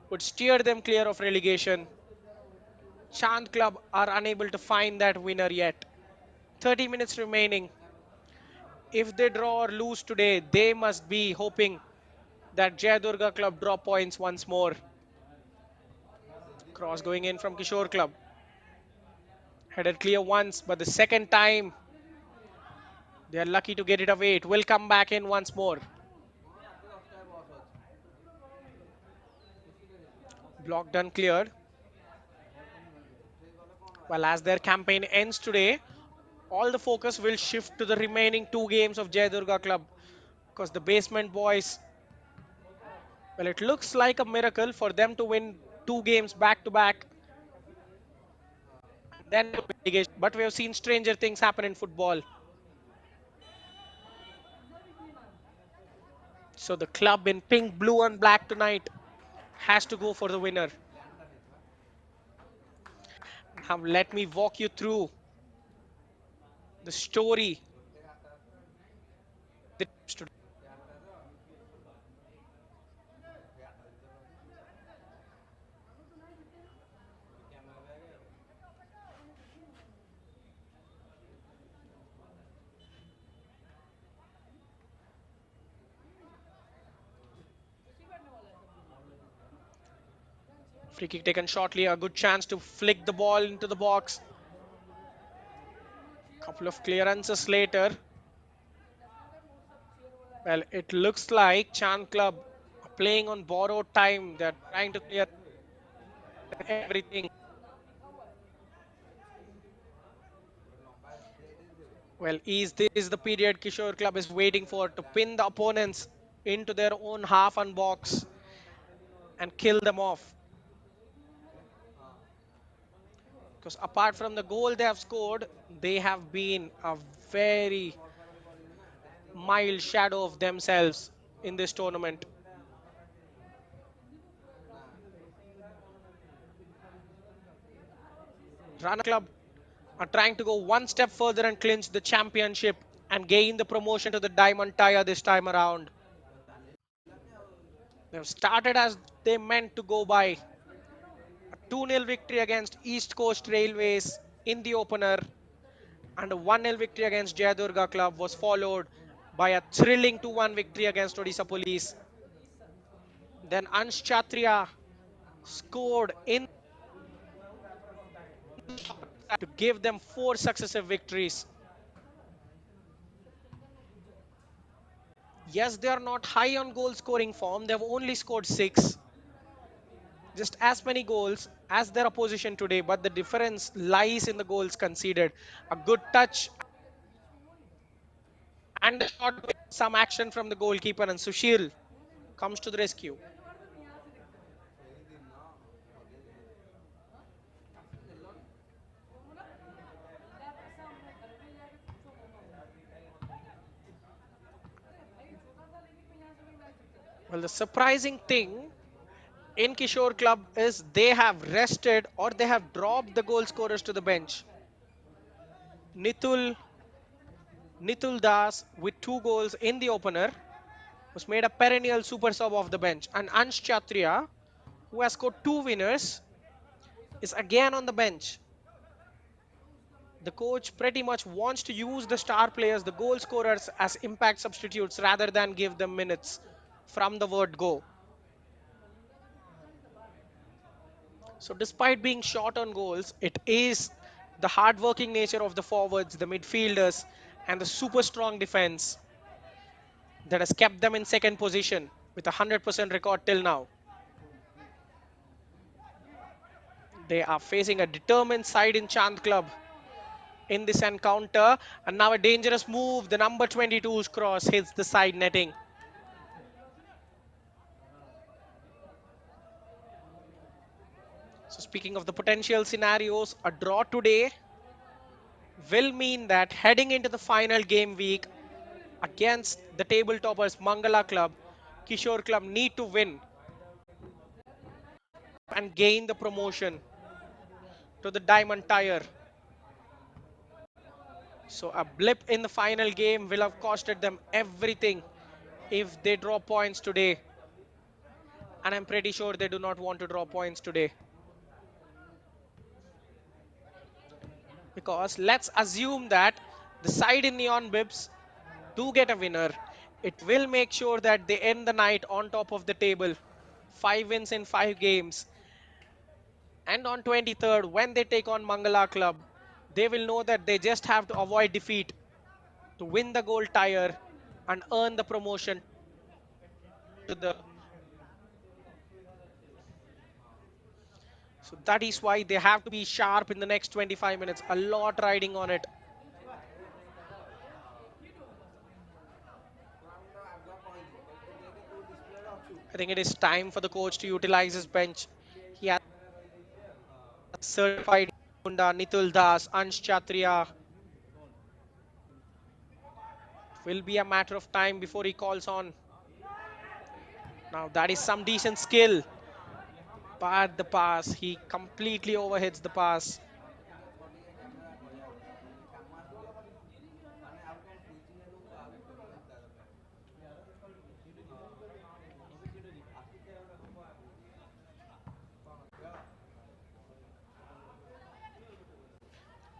would steer them clear of relegation, Chand Club are unable to find that winner yet. 30 minutes remaining. If they draw or lose today, they must be hoping that Jayadurga Club drop points once more. Cross going in from Kishore Club. Headed clear once, but the second time they are lucky to get it away. It will come back in once more. Blocked and cleared. Well, as their campaign ends today, all the focus will shift to the remaining 2 games of Jayadurga Club. because the basement boys, well, it looks like a miracle for them to win two games back to back. Then relegation. But we have seen stranger things happen in football. So the club in pink, blue, and black tonight has to go for the winner. Now let me walk you through the story. Free kick taken shortly. A good chance to flick the ball into the box. Couple of clearances later. Well, it looks like Chand Club are playing on borrowed time. They're trying to clear everything. Well, is this the period Kishore Club is waiting for to pin the opponents into their own half and box and kill them off? Because apart from the goal they have scored, they have been a very mild shadow of themselves in this tournament. Rana Club are trying to go one step further and clinch the championship and gain the promotion to the Diamond Tier this time around. They've started as they meant to go by. A 2-0 victory against East Coast Railways in the opener, and a 1-0 victory against Jayadurga Club was followed by a thrilling 2-1 victory against Odisha Police. Then Ansh Chatria scored in to give them four successive victories. Yes, they are not high on goal scoring form. They've only scored six, just as many goals as their opposition today, but the difference lies in the goals conceded. A good touch and a shot with some action from the goalkeeper, and Sushil comes to the rescue. Well, the surprising thing in Kishore Club is they have rested or they have dropped the goal scorers to the bench. Nitul Nitul Das with two goals in the opener was made a perennial super sub off the bench, and Ansh Chatria, who has scored two winners, is again on the bench. The coach pretty much wants to use the star players, the goal scorers, as impact substitutes rather than give them minutes from the word go. So, despite being short on goals, it is the hard-working nature of the forwards, the midfielders, and the super strong defense that has kept them in second position with a 100% record till now. They are facing a determined side in Chand Club in this encounter, and now a dangerous move. The number 22's cross hits the side netting. So, speaking of the potential scenarios, a draw today will mean that heading into the final game week against the table toppers Mangala Club, Kishore Club need to win and gain the promotion to the Diamond Tier. So a blip in the final game will have costed them everything if they draw points today. And I'm pretty sure they do not want to draw points today. Because let's assume that the side in Neon Bibs do get a winner. It will make sure that they end the night on top of the table. 5 wins in 5 games. And on 23rd, when they take on Mangala Club, they will know that they just have to avoid defeat to win the gold tire and earn the promotion to the. So that is why they have to be sharp in the next 25 minutes. A lot riding on it. I think it is time for the coach to utilize his bench. He has certified Gunda, Nitul Das, Ansh Chatria. Will be a matter of time before he calls on. Now that is some decent skill. But the pass, he completely overhits the pass.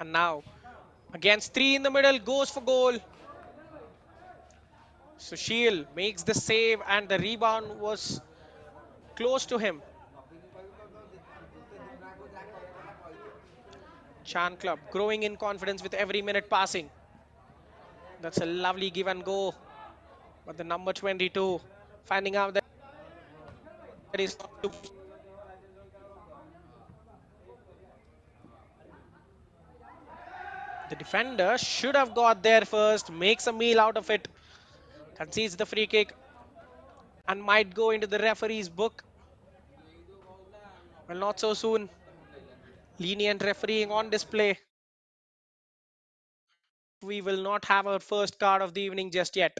And now, against three in the middle, goes for goal. Sushil makes the save, and the rebound was close to him. Chan Club growing in confidence with every minute passing. That's a lovely give and go. But the number 22 finding out that it is not to be. The defender should have got there first, makes a meal out of it, concedes the free kick, and might go into the referee's book. Well, not so soon. Lenient refereeing on display. We will not have our first card of the evening just yet.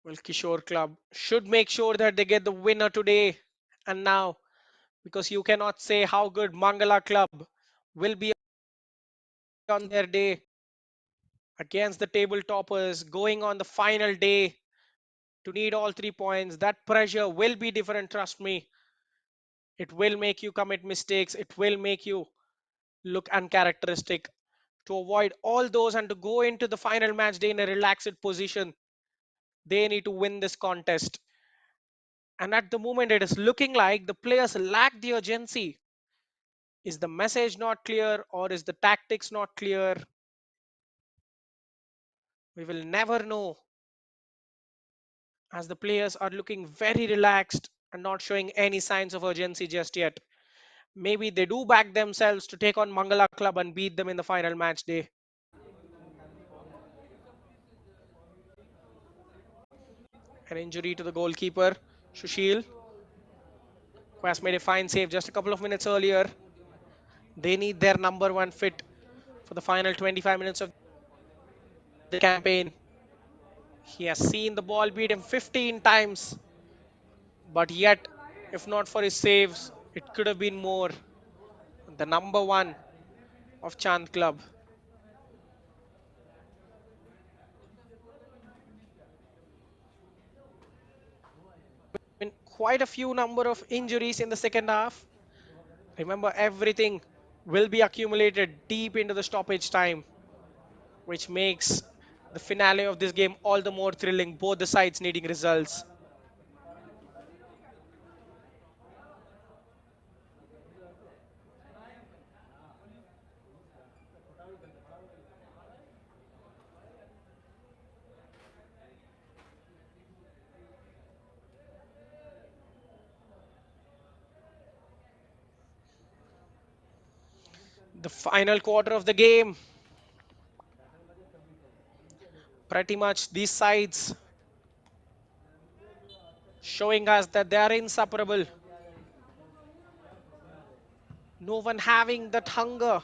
Well, Kishore Club should make sure that they get the winner today and now, because you cannot say how good Mangala Club will be on their day against the table toppers going on the final day to need all 3 points. That pressure will be different, trust me. It will make you commit mistakes, it will make you look uncharacteristic. To avoid all those and to go into the final match day in a relaxed position, they need to win this contest. And at the moment, it is looking like the players lack the urgency. Is the message not clear or is the tactics not clear? We will never know, as the players are looking very relaxed and not showing any signs of urgency just yet. Maybe they do back themselves to take on Mangala Club and beat them in the final match day. An injury to the goalkeeper, Sushil, who has made a fine save just a couple of minutes earlier. They need their number one fit for the final 25 minutes of the campaign. He has seen the ball beat him 15 times, but yet, if not for his saves, it could have been more. The number one of Chand Club. Been quite a few number of injuries in the second half. Remember, everything will be accumulated deep into the stoppage time, which makes the finale of this game all the more thrilling. Both the sides needing results. The final quarter of the game, pretty much these sides showing us that they are inseparable. No one having that hunger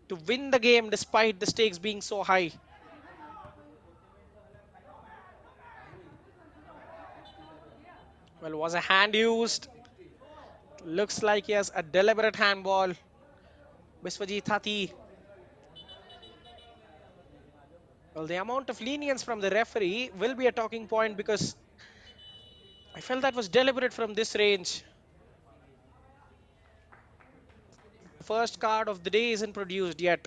to win the game despite the stakes being so high. Well, was a hand used? Looks like he has a deliberate handball. Biswajit Hathi. Well, the amount of lenience from the referee will be a talking point because I felt that was deliberate from this range. The first card of the day isn't produced yet.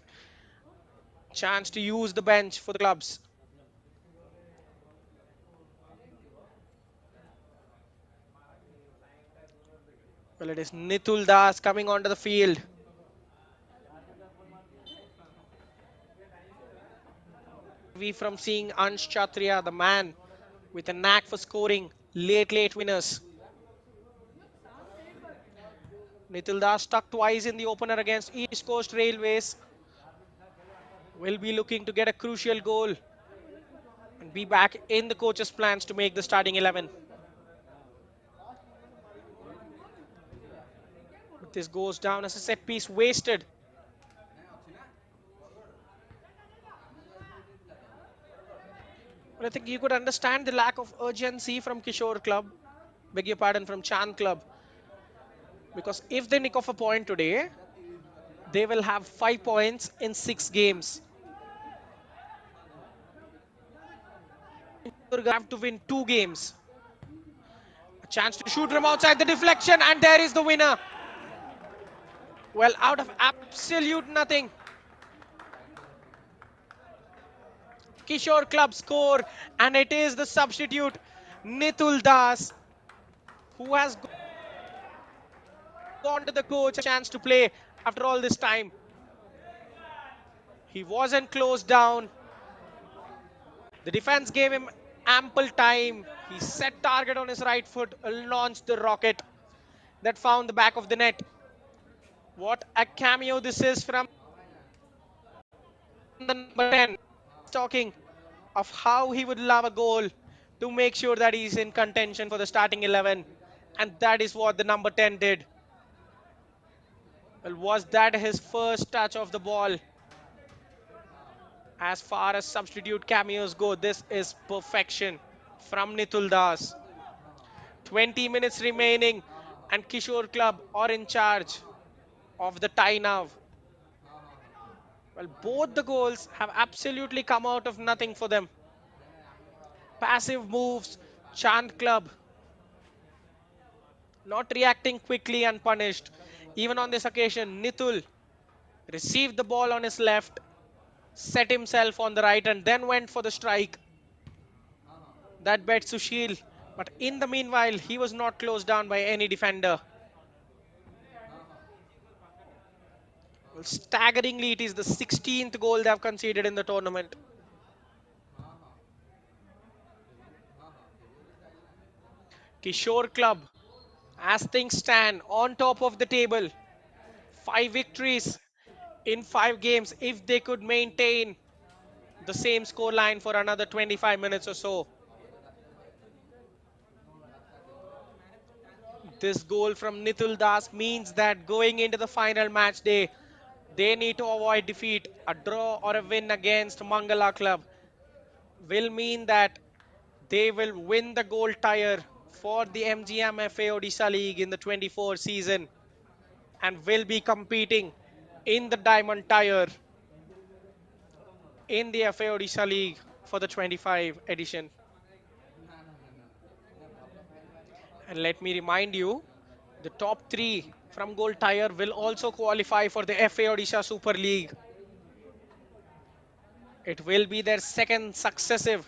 Chance to use the bench for the clubs. Well, it is Nitul Das coming onto the field. We from seeing Ansh Chatria, the man with a knack for scoring late winners. Nitil Das stuck twice in the opener against East Coast Railways. will be looking to get a crucial goal and be back in the coach's plans to make the starting 11. But this goes down as a set piece wasted. But I think you could understand the lack of urgency from Kishore club, beg your pardon, from Chand club, because if they nick off a point today, they will have 5 points in 6 games. They have to win 2 games. A chance to shoot from outside the deflection, and there is the winner. Well, out of absolute nothing, Kishore club score, and it is the substitute Nitul Das who has gone to the coach a chance to play after all this time. He wasn't closed down. The defense gave him ample time. He set target on his right foot, launched the rocket that found the back of the net. What a cameo this is from the number 10. Talking of how he would love a goal to make sure that he's in contention for the starting 11. And that is what the number 10 did. Well, was that his first touch of the ball? As far as substitute cameos go, this is perfection from Nitul Das. 20 minutes remaining, and Kishore Club are in charge of the tie now. Well, both the goals have absolutely come out of nothing for them. Passive moves, Chand Club not reacting quickly and punished. Even on this occasion, Nitul received the ball on his left, set himself on the right, and then went for the strike. That bet Sushil. But in the meanwhile, he was not closed down by any defender. Well, staggeringly, it is the 16th goal they have conceded in the tournament. Kishore Club, as things stand, on top of the table. 5 victories in 5 games. If they could maintain the same scoreline for another 25 minutes or so, this goal from Nitul Das means that going into the final match day, they need to avoid defeat. A draw or a win against Mangala Club will mean that they will win the gold tire for the MGMFA Odisha League in the 24 season and will be competing in the diamond tire in the FA Odisha League for the 25 edition. And let me remind you, the top three from gold tire will also qualify for the FA Odisha Super League. It will be their third successive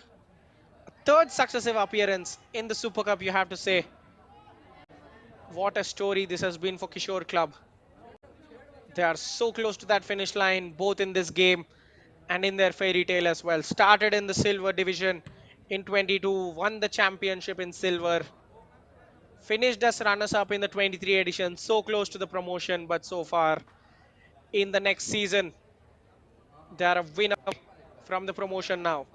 appearance in the Super Cup, you have to say. What a story this has been for Kishore Club. They are so close to that finish line, both in this game and in their fairy tale as well. Started in the silver division in 22, won the championship in silver, finished as runners up in the 23 edition, so close to the promotion, but so far in the next season, they are a win away from the promotion now,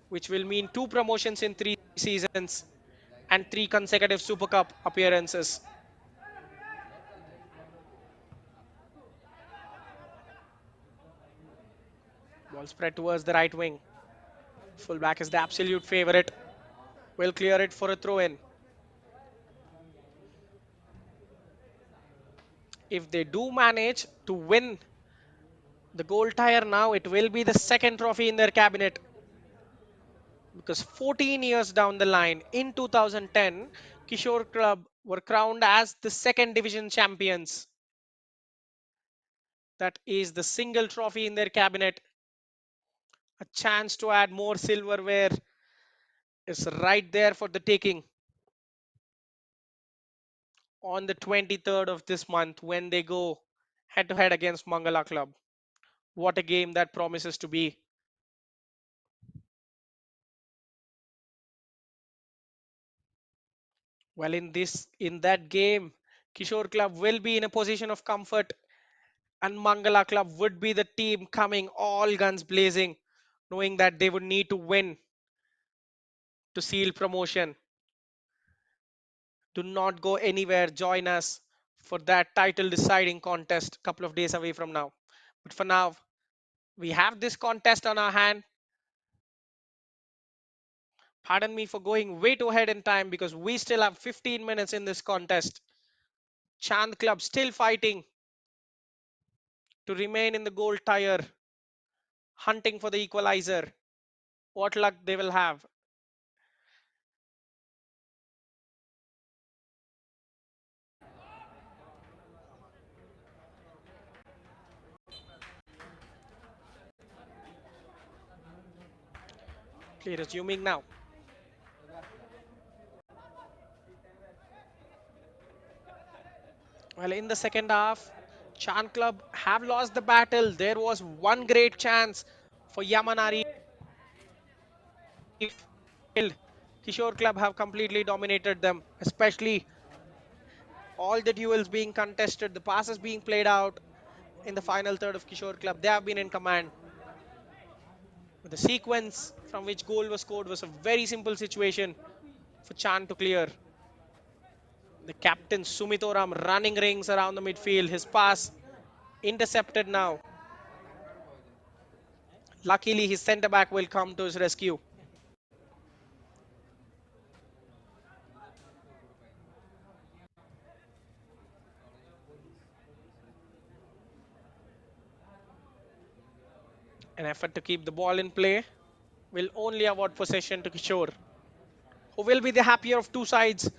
which will mean 2 promotions in 3 seasons and 3 consecutive Super Cup appearances. Ball spread towards the right wing. Fullback is the absolute favorite. Will clear it for a throw in. If they do manage to win the gold tire now, it will be the second trophy in their cabinet. Because 14 years down the line, in 2010, Kishore Club were crowned as the second division champions. That is the single trophy in their cabinet. A chance to add more silverware is right there for the taking on the 23rd of this month when they go head to head against Mangala Club. What a game that promises to be. Well, in that game, Kishore Club will be in a position of comfort And Mangala Club would be the team coming all guns blazing, knowing that they would need to win to seal promotion. Do not go anywhere. Join us for that title deciding contest a couple of days away from now. But for now, we have this contest on our hand. Pardon me for going way too ahead in time because we still have 15 minutes in this contest. Chand Club still fighting to remain in the gold tier, hunting for the equalizer. What luck they will have. Play resuming now. Well, in the second half, Chand Club have lost the battle. There was one great chance for Yamanari. Kishore Club have completely dominated them, especially all the duels being contested, the passes being played out in the final third of Kishore Club. They have been in command. The sequence from which goal was scored was a very simple situation for Chand to clear. The captain Sumitoram running rings around the midfield. His pass intercepted now. Luckily, his centre back will come to his rescue. An effort to keep the ball in play will only award possession to Kishore, who will be the happier of two sides.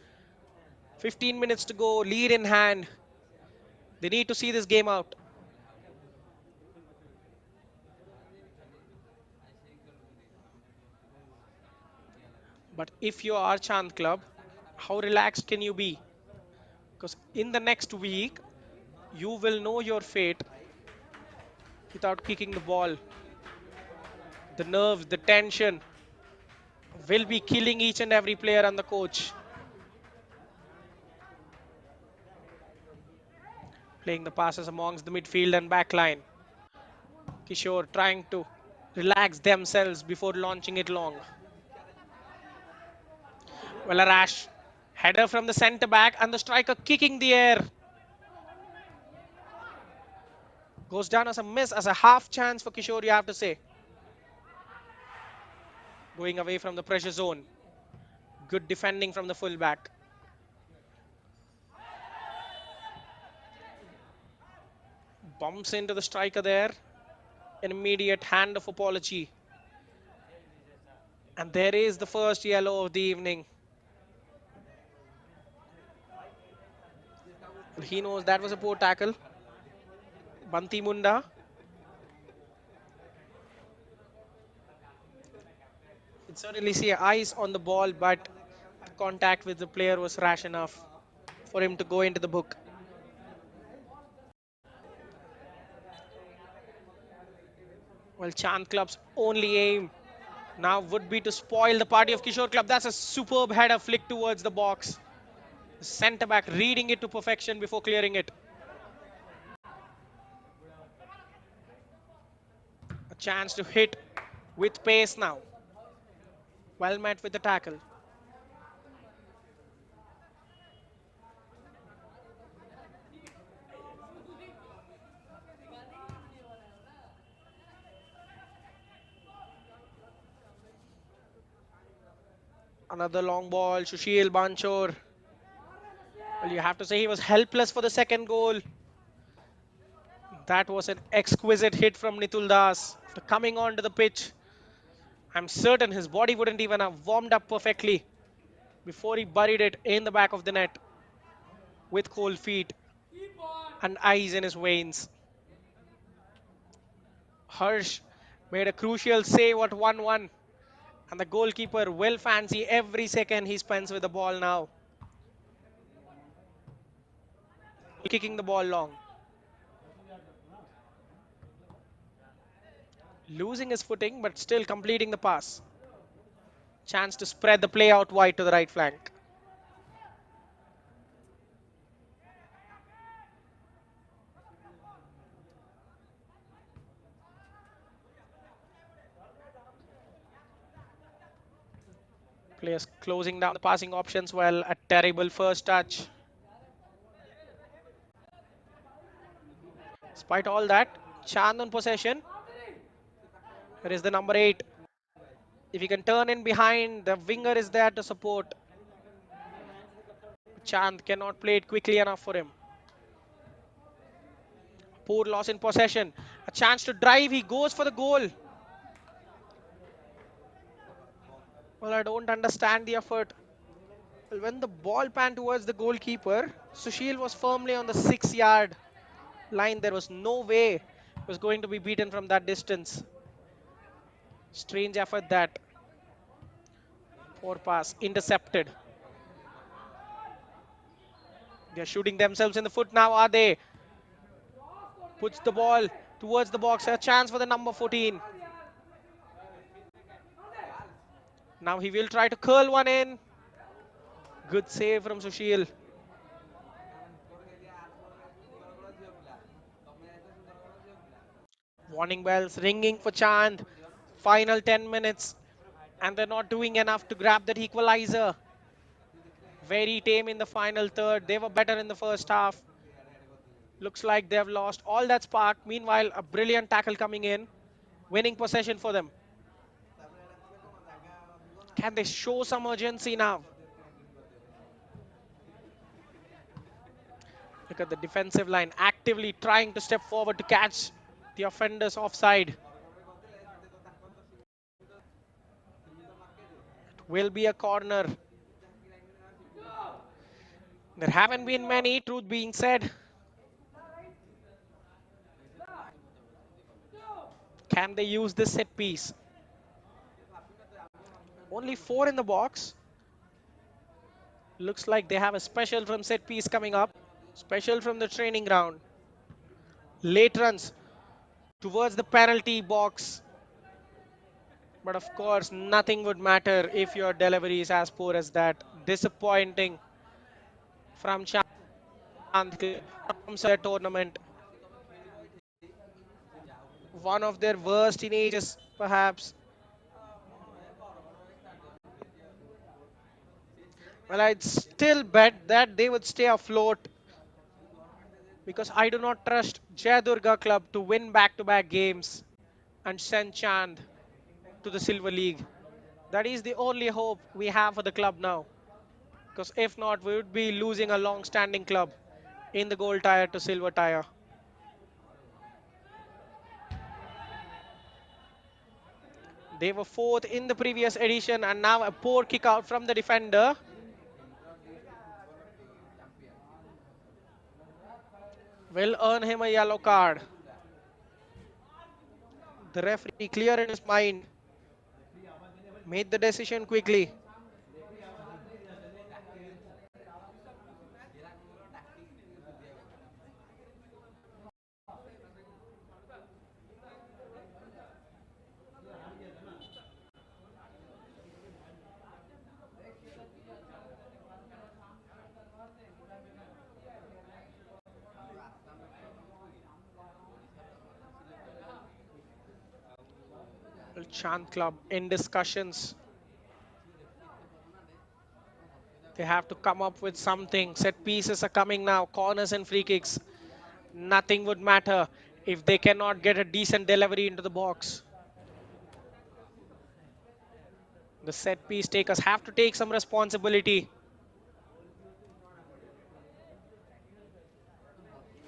15 minutes to go, lead in hand. They need to see this game out. But if you are Chand Club, how relaxed can you be? Because in the next week, you will know your fate without kicking the ball. The nerves, the tension will be killing each and every player and the coach. Playing the passes amongst the midfield and back line. Kishore trying to relax themselves before launching it long. Well, a rash header from the centre back and the striker kicking the air. Goes down as a miss, as a half chance for Kishore, you have to say. Going away from the pressure zone. Good defending from the fullback. Bumps into the striker there. An immediate hand of apology. And there is the first yellow of the evening. He knows that was a poor tackle. Banti Munda. It certainly see eyes on the ball, but the contact with the player was rash enough for him to go into the book. Well, Chand Club's only aim now would be to spoil the party of Kishore Club. That's a superb header flick towards the box. The centre back reading it to perfection before clearing it. A chance to hit with pace now. Well met with the tackle. Another long ball. Sushil Banchor. Well, you have to say he was helpless for the second goal. That was an exquisite hit from Nitul Das. After coming onto the pitch, I'm certain his body wouldn't even have warmed up perfectly before he buried it in the back of the net with cold feet and ice in his veins. Harsh made a crucial save at 1-1, and the goalkeeper will fancy every second he spends with the ball now. Kicking the ball long. Losing his footing, but still completing the pass. Chance to spread the play out wide to the right flank. Players closing down the passing options well. A terrible first touch. Despite all that, Chand on possession. Here is the number 8. If he can turn in behind, the winger is there to support. Chand cannot play it quickly enough for him. Poor loss in possession. A chance to drive. He goes for the goal. Well, I don't understand the effort. Well, when the ball panned towards the goalkeeper, Sushil was firmly on the 6-yard line. There was no way he was going to be beaten from that distance. Strange effort that. Poor pass. Intercepted. They're shooting themselves in the foot now, are they? Puts the ball towards the box. A chance for the number 14. Now he will try to curl one in. Good save from Sushil. Warning bells ringing for Chand. Final 10 minutes. And they're not doing enough to grab that equalizer. Very tame in the final third. They were better in the first half. Looks like they have lost all that spark. Meanwhile, a brilliant tackle coming in. Winning possession for them. Can they show some urgency now? Look at the defensive line actively trying to step forward to catch the offenders offside. It will be a corner. There haven't been many, truth being said. Can they use this set piece? Only 4 in the box. Looks like they have a special from set piece coming up. Special from the training ground. Late runs towards the penalty box. But of course, nothing would matter if your delivery is as poor as that. Disappointing from Chand. Comes a tournament. One of their worst in ages, perhaps. Well, I'd still bet that they would stay afloat because I do not trust Jayadurga club to win back-to-back games and send Chand to the Silver League. That is the only hope we have for the club now. Because if not, we would be losing a long-standing club in the gold tire to silver tire. They were 4th in the previous edition and now a poor kick out from the defender. Will earn him a yellow card. The referee clear in his mind. Made the decision quickly. Chand club in discussions. They have to come up with something. Set pieces are coming now. Corners and free kicks. Nothing would matter if they cannot get a decent delivery into the box. The set piece takers have to take some responsibility.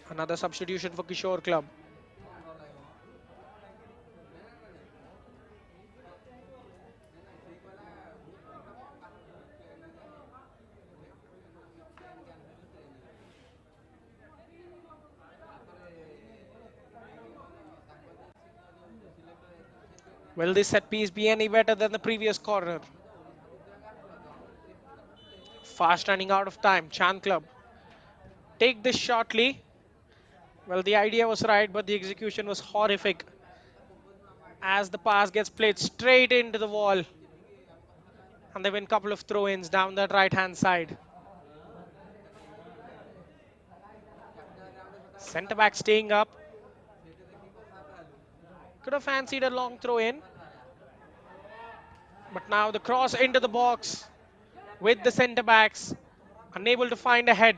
Another substitution for Kishore club. Will this set piece be any better than the previous corner? Fast running out of time. Chand club. Take this shortly. Well, the idea was right, but the execution was horrific. As the pass gets played straight into the wall. And they win a couple of throw-ins down that right-hand side. Centre back staying up. Could have fancied a long throw-in. But now the cross into the box with the centre backs, unable to find a head.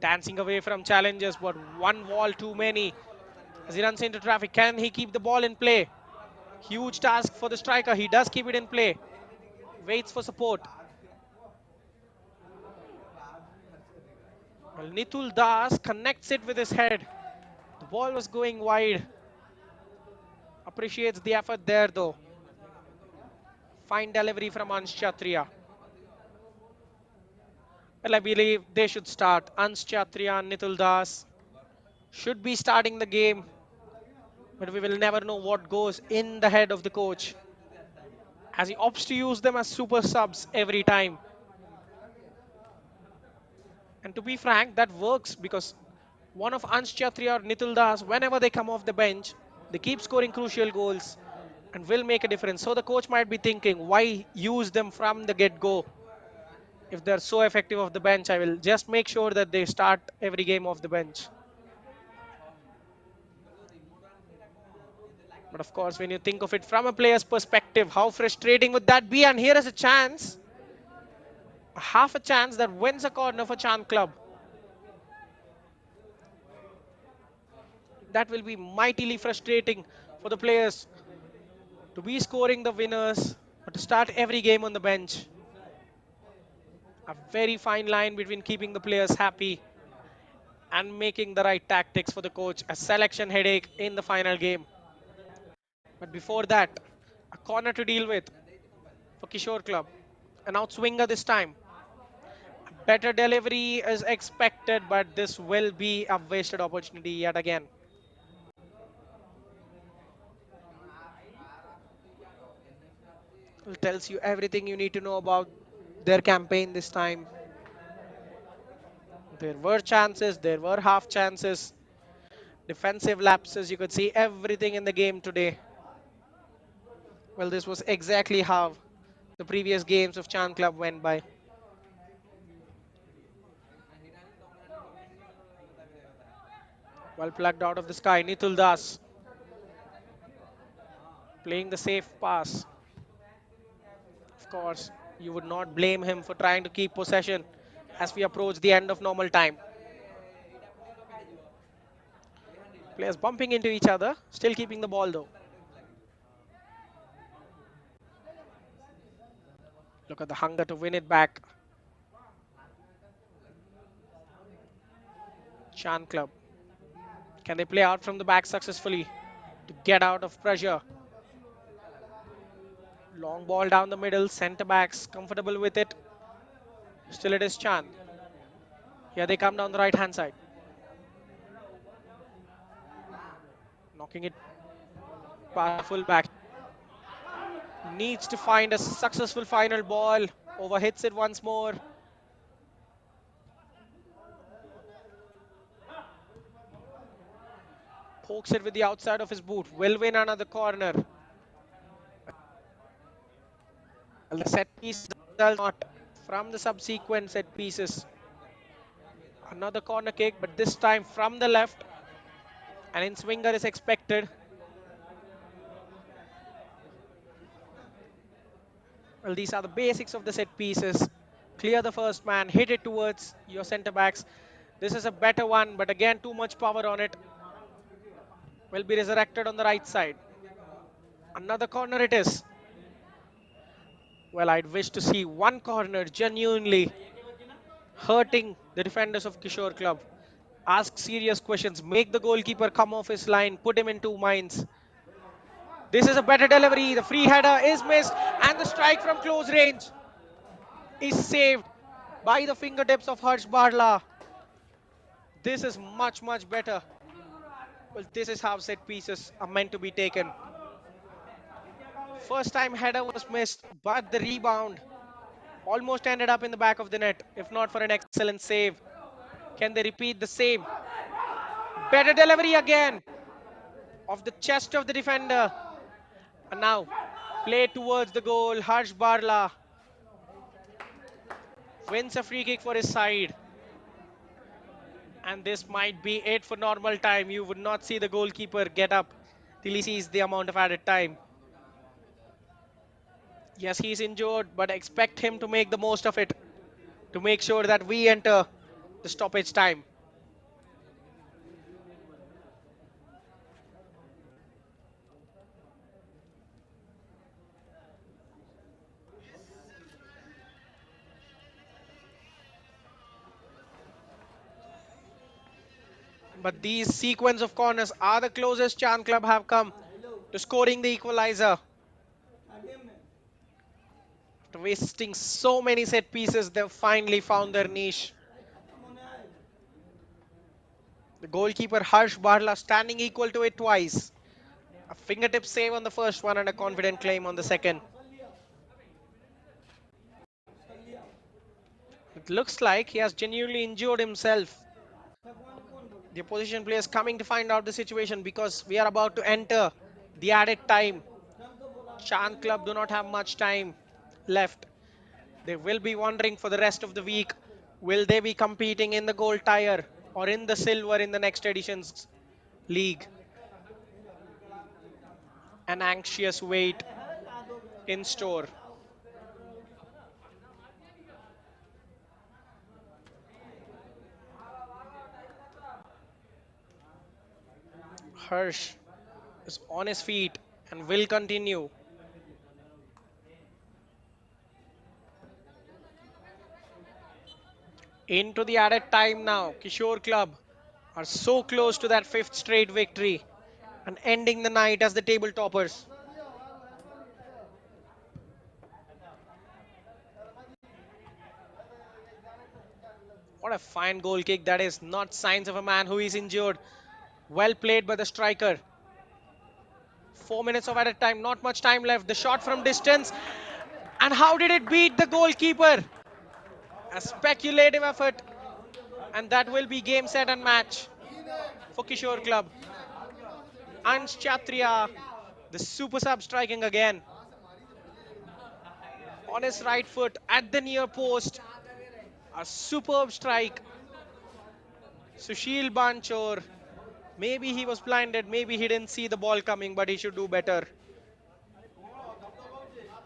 Dancing away from challenges, but one wall too many. As he runs into traffic, can he keep the ball in play? Huge task for the striker. He does keep it in play. Waits for support. Well, Nitul Das connects it with his head. The ball was going wide. Appreciates the effort there though. Fine delivery from Ansh Chatriya. Well, I believe they should start. Ansh Chatriya and Nitul Das should be starting the game, but we will never know what goes in the head of the coach as he opts to use them as super subs every time. And to be frank, that works because one of Ansh Chatriya or Nitul Das, whenever they come off the bench, they keep scoring crucial goals and will make a difference. So the coach might be thinking, why use them from the get-go? If they're so effective off the bench, I will just make sure that they start every game off the bench. But of course, when you think of it from a player's perspective, how frustrating would that be? And here is a chance, half a chance that wins a corner for Chand Club. That will be mightily frustrating for the players to be scoring the winners, but to start every game on the bench. A very fine line between keeping the players happy and making the right tactics for the coach. A selection headache in the final game. But before that, a corner to deal with for Kishore Club. An outswinger this time. Better delivery is expected, but this will be a wasted opportunity yet again. It tells you everything you need to know about their campaign this time. There were chances, there were half chances, defensive lapses. You could see everything in the game today. Well, this was exactly how the previous games of Chand Club went by. Well plugged out of the sky, Nitul Das playing the safe pass. Of course, you would not blame him for trying to keep possession as we approach the end of normal time. Players bumping into each other, still keeping the ball though. Look at the hunger to win it back. Chand Club. Can they play out from the back successfully to get out of pressure? Long ball down the middle, centre backs comfortable with it. Still it is Chand. Here they come down the right hand side. Knocking it past the full back. Needs to find a successful final ball. Overhits it once more. Pokes it with the outside of his boot. Will win another corner. Well, the set piece does not. From the subsequent set pieces. Another corner kick, but this time from the left. An in swinger is expected. Well, these are the basics of the set pieces. Clear the first man, hit it towards your centre backs. This is a better one, but again, too much power on it. Will be resurrected on the right side. Another corner it is. Well, I'd wish to see one corner genuinely hurting the defenders of Kishore Club. Ask serious questions, make the goalkeeper come off his line, put him in two minds. This is a better delivery. The free header is missed, and the strike from close range is saved by the fingertips of Harsh Barla. This is much, much better. Well, this is how set pieces are meant to be taken. First time header was missed, but the rebound almost ended up in the back of the net, if not for an excellent save. Can they repeat the same? Better delivery again of the chest of the defender. And now, play towards the goal. Harsh Barla wins a free kick for his side. And this might be it for normal time. You would not see the goalkeeper get up till he sees the amount of added time. Yes, he's injured, but expect him to make the most of it to make sure that we enter the stoppage time. But these sequence of corners are the closest Chan Club have come to scoring the equalizer. After wasting so many set pieces, they've finally found their niche. The goalkeeper Harsh Barla standing equal to it twice. A fingertip save on the first one and a confident claim on the second. It looks like he has genuinely injured himself. The opposition players coming to find out the situation because we are about to enter the added time. Chand Club do not have much time left. They will be wondering for the rest of the week, will they be competing in the gold tire or in the silver in the next edition's league? An anxious wait in store. Harsh is on his feet and will continue into the added time now. Kishore Club are so close to that fifth straight victory and ending the night as the table toppers. What a fine goal kick that is. Not signs of a man who is injured. Well played by the striker. 4 minutes of added time, not much time left. The shot from distance. And how did it beat the goalkeeper? A speculative effort. And that will be game, set, and match for Kishore Club. Ansh Chatria, the super sub striking again. On his right foot at the near post. A superb strike. Sushil Banchor. Maybe he was blinded. Maybe he didn't see the ball coming, but he should do better.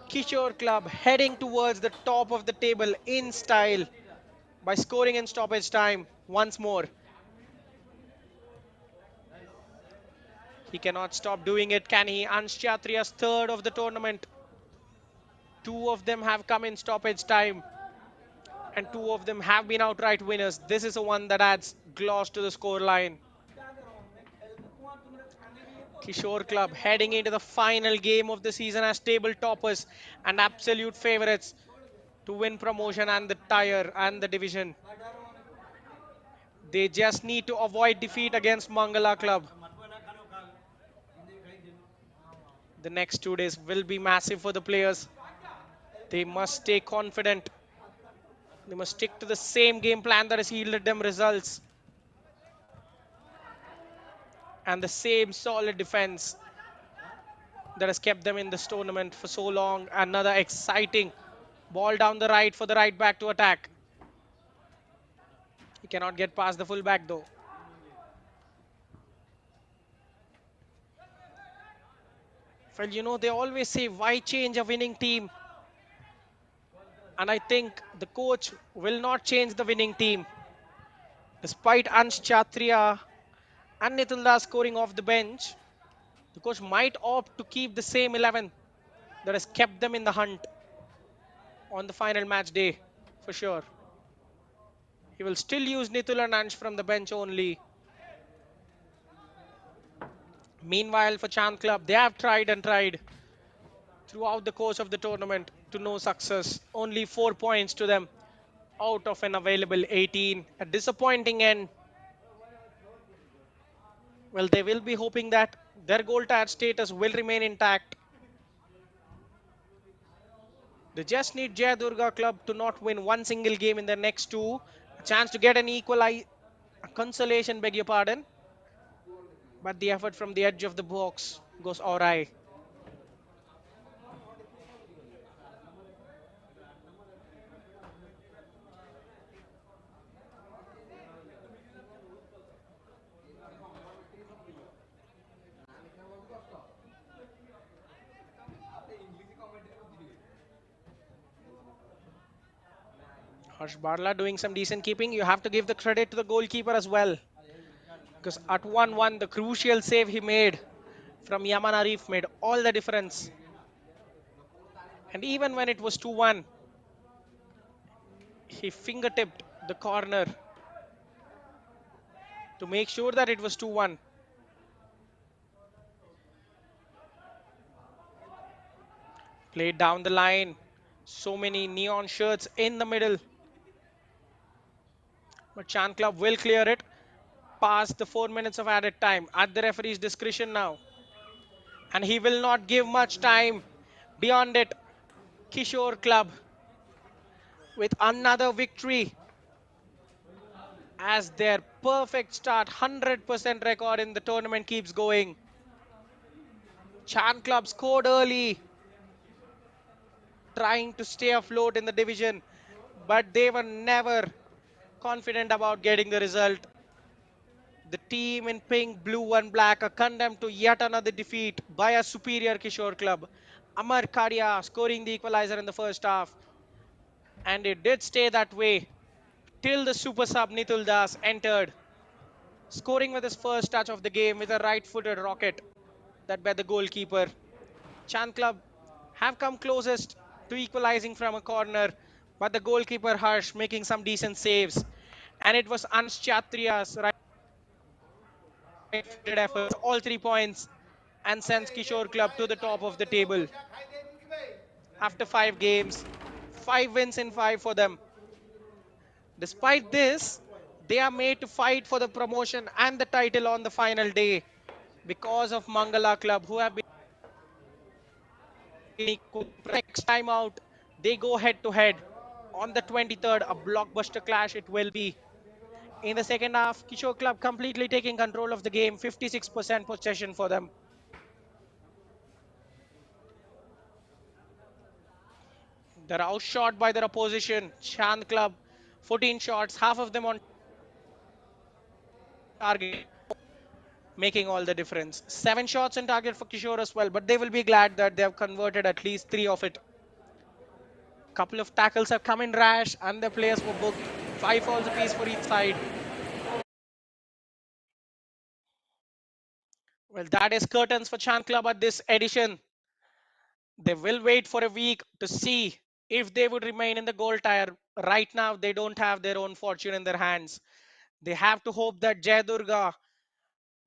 Kishore Club heading towards the top of the table in style by scoring in stoppage time once more. He cannot stop doing it, can he? Ansh Chatriya's third of the tournament. Two of them have come in stoppage time, and two of them have been outright winners. This is the one that adds gloss to the score line. Kishore Club heading into the final game of the season as table toppers and absolute favourites to win promotion and the tire and the division. They just need to avoid defeat against Mangala Club. The next 2 days will be massive for the players. They must stay confident. They must stick to the same game plan that has yielded them results and the same solid defense that has kept them in this tournament for so long. Another exciting ball down the right for the right back to attack. He cannot get past the full back though. Well, they always say, why change a winning team? And I think the coach will not change the winning team. Despite Ansh Chatria and Nitulda scoring off the bench, the coach might opt to keep the same 11 that has kept them in the hunt on the final match day for sure. He will still use Nitul and Ansh from the bench only. Meanwhile, for Chand Club, they have tried and tried throughout the course of the tournament to no success. Only 4 points to them out of an available 18. A disappointing end. Well, they will be hoping that their goal tire status will remain intact. They just need Jaya Durga Club to not win one single game in their next two. A chance to get an a consolation, beg your pardon. But the effort from the edge of the box goes awry. Harsh Barla doing some decent keeping. You have to give the credit to the goalkeeper as well. Because at 1-1, the crucial save he made from Yaman Arif made all the difference. And even when it was 2-1, he fingertipped the corner to make sure that it was 2-1. Played down the line. So many neon shirts in the middle. But Chan Club will clear it past the 4 minutes of added time at the referee's discretion now. And he will not give much time beyond it. Kishore Club with another victory as their perfect start, 100% record in the tournament keeps going. Chan Club scored early, trying to stay afloat in the division, but they were never confident about getting the result. The team in pink, blue, and black are condemned to yet another defeat by a superior Kishore Club. Amar Kadia scoring the equalizer in the first half, and it did stay that way till the super sub Nitul Das entered, scoring with his first touch of the game with a right-footed rocket that by the goalkeeper. Chan Club have come closest to equalizing from a corner, but the goalkeeper Harsh making some decent saves. And it was Ansh Chatriya's right-footed efforts, all 3 points, and sends Kishore Club to the top of the table. After 5 games, 5 wins in 5 for them. Despite this, they are made to fight for the promotion and the title on the final day because of Mangala Club, who have been next time out. They go head to head on the 23rd. A blockbuster clash it will be. In the second half, Kishore Club completely taking control of the game, 56% possession for them. They're outshot by their opposition. Chand Club, 14 shots, half of them on target, making all the difference. 7 shots on target for Kishore as well, but they will be glad that they have converted at least 3 of it. Couple of tackles have come in rash, and the players were booked. 5 fouls apiece for each side. Well, that is curtains for Chand Club at this edition. They will wait for a week to see if they would remain in the goal tire. Right now, they don't have their own fortune in their hands. They have to hope that Jayadurga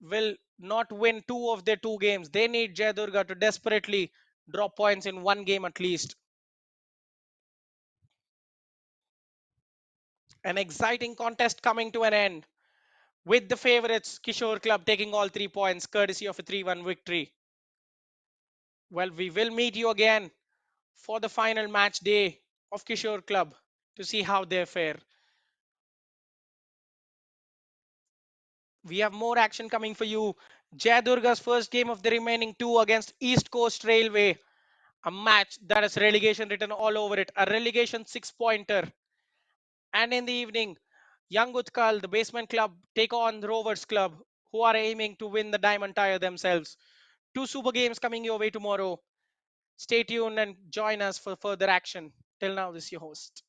will not win 2 of their 2 games. They need Jayadurga to desperately drop points in 1 game at least. An exciting contest coming to an end with the favorites Kishore Club taking all 3 points courtesy of a 3-1 victory. Well, we will meet you again for the final match day of Kishore Club to see how they fare. We have more action coming for you. Jayadurga's first game of the remaining 2 against East Coast Railway, a match that has relegation written all over it, a relegation 6 pointer. And in the evening, Young Utkal, the basement club, take on the Rovers Club, who are aiming to win the Diamond Tire themselves. 2 super games coming your way tomorrow. Stay tuned and join us for further action. Till now, this is your host.